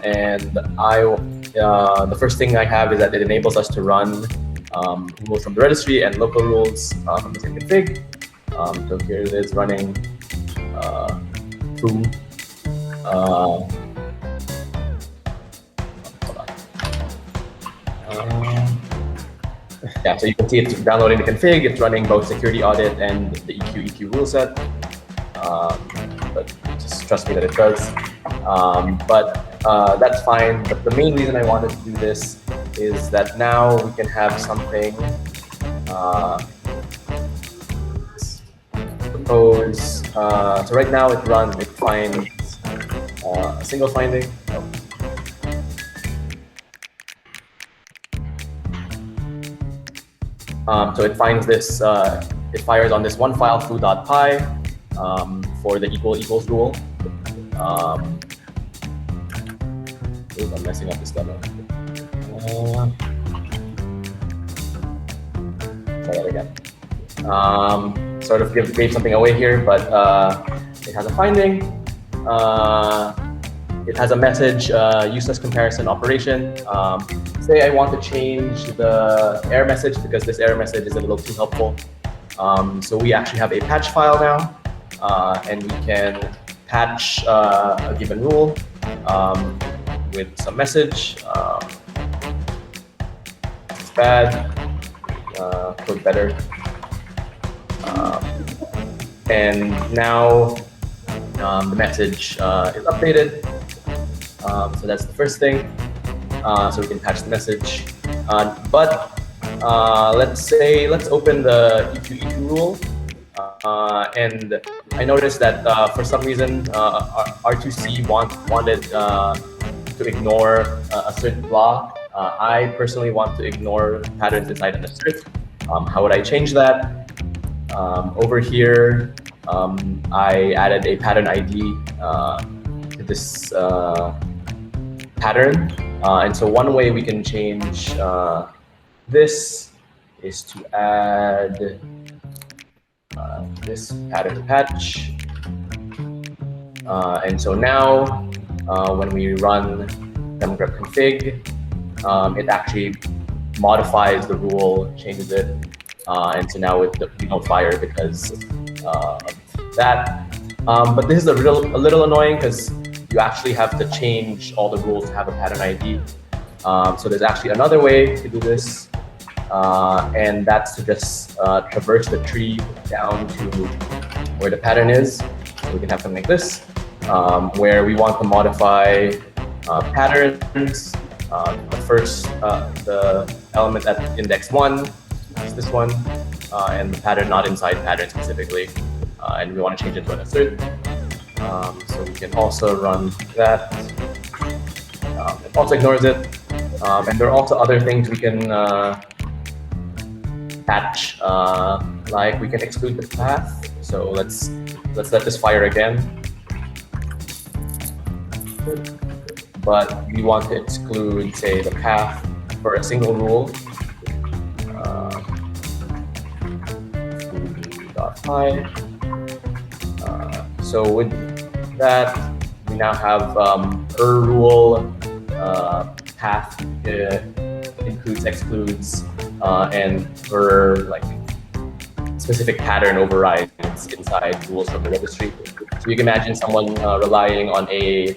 And the first thing I have is that it enables us to run rules from the registry and local rules from the same config. So here it is running through. Hold on. Yeah, so you can see it's downloading the config. It's running both security audit and the EQ rule set. But just trust me that it does. But that's fine. But the main reason I wanted to do this is that now we can have something. Suppose so. Right now it finds a single finding. So it finds this, it fires on this one file foo.py for the equals rule. Oops, I'm messing up this demo. Try that again. Sort of gave something away here, but it has a finding. It has a message, useless comparison operation. Say I want to change the error message because this error message is a little too helpful. So we actually have a patch file now, and we can patch a given rule with some message. It's bad, code better. And now the message is updated. So that's the first thing. So we can patch the message. But let's open the EQ rule. And I noticed that for some reason r2c wanted to ignore a certain block. I personally want to ignore patterns inside an assert. How would I change that? Over here, I added a pattern ID to this pattern. And so one way we can change this is to add this pattern patch. And so now when we run semgrep config, it actually modifies the rule, changes it. And so now we don't fire because of that. But this is a little annoying because you actually have to change all the rules to have a pattern ID. So there's actually another way to do this, and that's to just traverse the tree down to where the pattern is. So we can have something like this, where we want to modify patterns. The element at index 1 is this one, and the pattern not inside pattern specifically, and we want to change it to an assert. So we can also run that. It also ignores it. And there are also other things we can patch, like we can exclude the path. So let's let this fire again. But we want to exclude, say, the path for a single rule. So with that, we now have per rule path includes, excludes, and per like specific pattern overrides inside rules from the registry. So you can imagine someone relying on a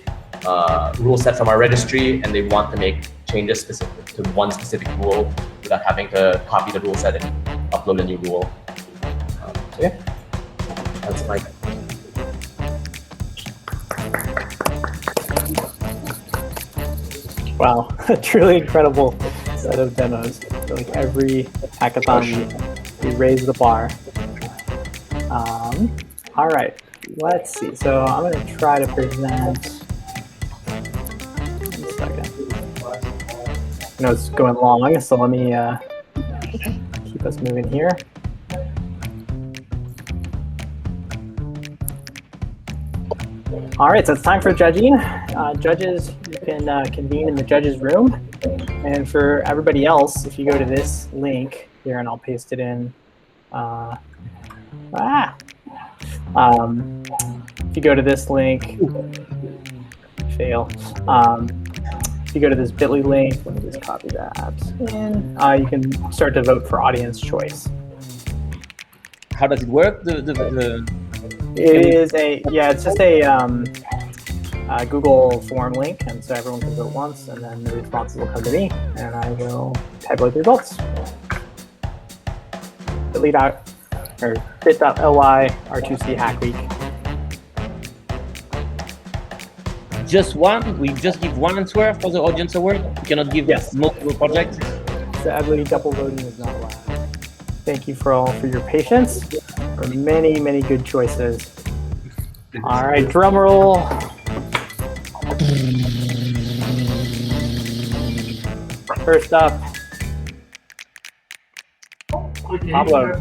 rule set from our registry, and they want to make changes specific to one specific rule without having to copy the rule set and upload a new rule. So yeah, that's my. Wow, a truly incredible set of demos. I feel like every hackathon we raise the bar. All right, let's see. So I'm going to try to present. One second. I know it's going long, so let me keep us moving here. All right, so it's time for judging. Judges, you can convene in the judges room. And for everybody else, if you go to this link here, and I'll paste it in. If you go to this link, fail. If you go to this bit.ly link, let me just copy that in. You can start to vote for audience choice. How does it work? It is it's just a Google form link, and so everyone can vote once, and then the responses will come to me, and I will tabulate the results. bit.ly r2c hack week. Just one? We just give one answer for the audience award? We cannot give multiple projects? Sadly, double voting is not allowed. Thank you for your patience. For many, many good choices. All right, drum roll. First up, Pablo.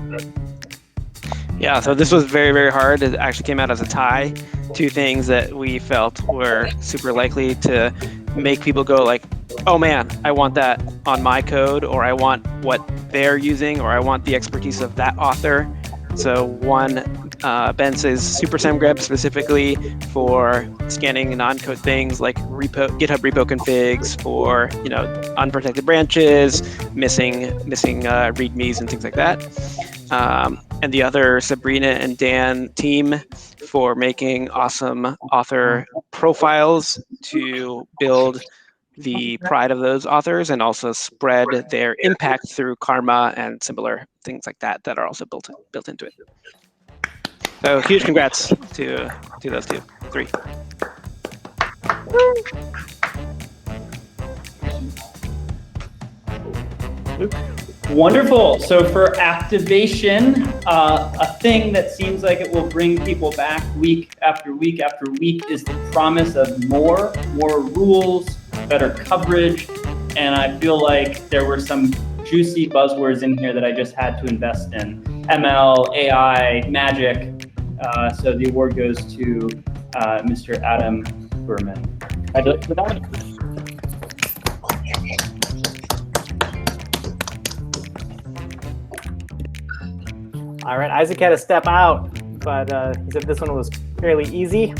Yeah, so this was very, very hard. It actually came out as a tie. Two things that we felt were super likely to make people go like, oh man, I want that on my code, or I want what they're using, or I want the expertise of that author. So one, Ben says Super SemGrep specifically for scanning non-code things like GitHub repo configs for unprotected branches, missing readmes and things like that. And the other, Sabrina and Dan team for making awesome author profiles to build the pride of those authors and also spread their impact through karma and similar things like that are also built into it. So huge congrats to those three. Wonderful. So for activation, a thing that seems like it will bring people back week after week after week is the promise of more rules, better coverage, and I feel like there were some juicy buzzwords in here that I just had to invest in. ML, AI, magic. So the award goes to Mr. Adam Berman. All right, Isaac had to step out, but he said this one was fairly easy.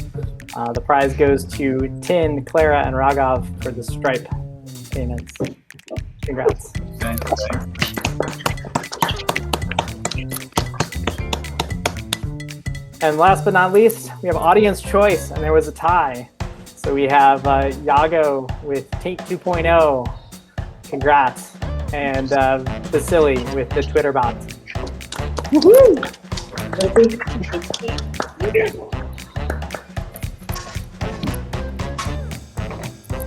The prize goes to Tin, Clara, and Raghav for the Stripe payments. Congrats. And last but not least, we have audience choice, and there was a tie. So we have Yago with Tate 2.0. Congrats. And Vasily with the Twitter bot. Woohoo!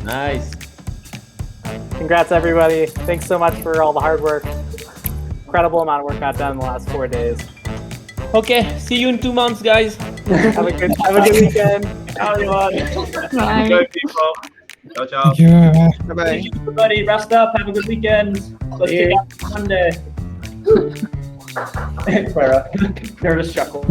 Nice. Congrats, everybody. Thanks so much for all the hard work. Incredible amount of work got done in the last 4 days. Okay, see you in 2 months, guys. Have a good weekend. Ciao, everyone. Bye. Good people. Ciao, ciao. Bye-bye. Thank you, everybody. Rest up. Have a good weekend. Let's get out Monday. Clara, nervous chuckle.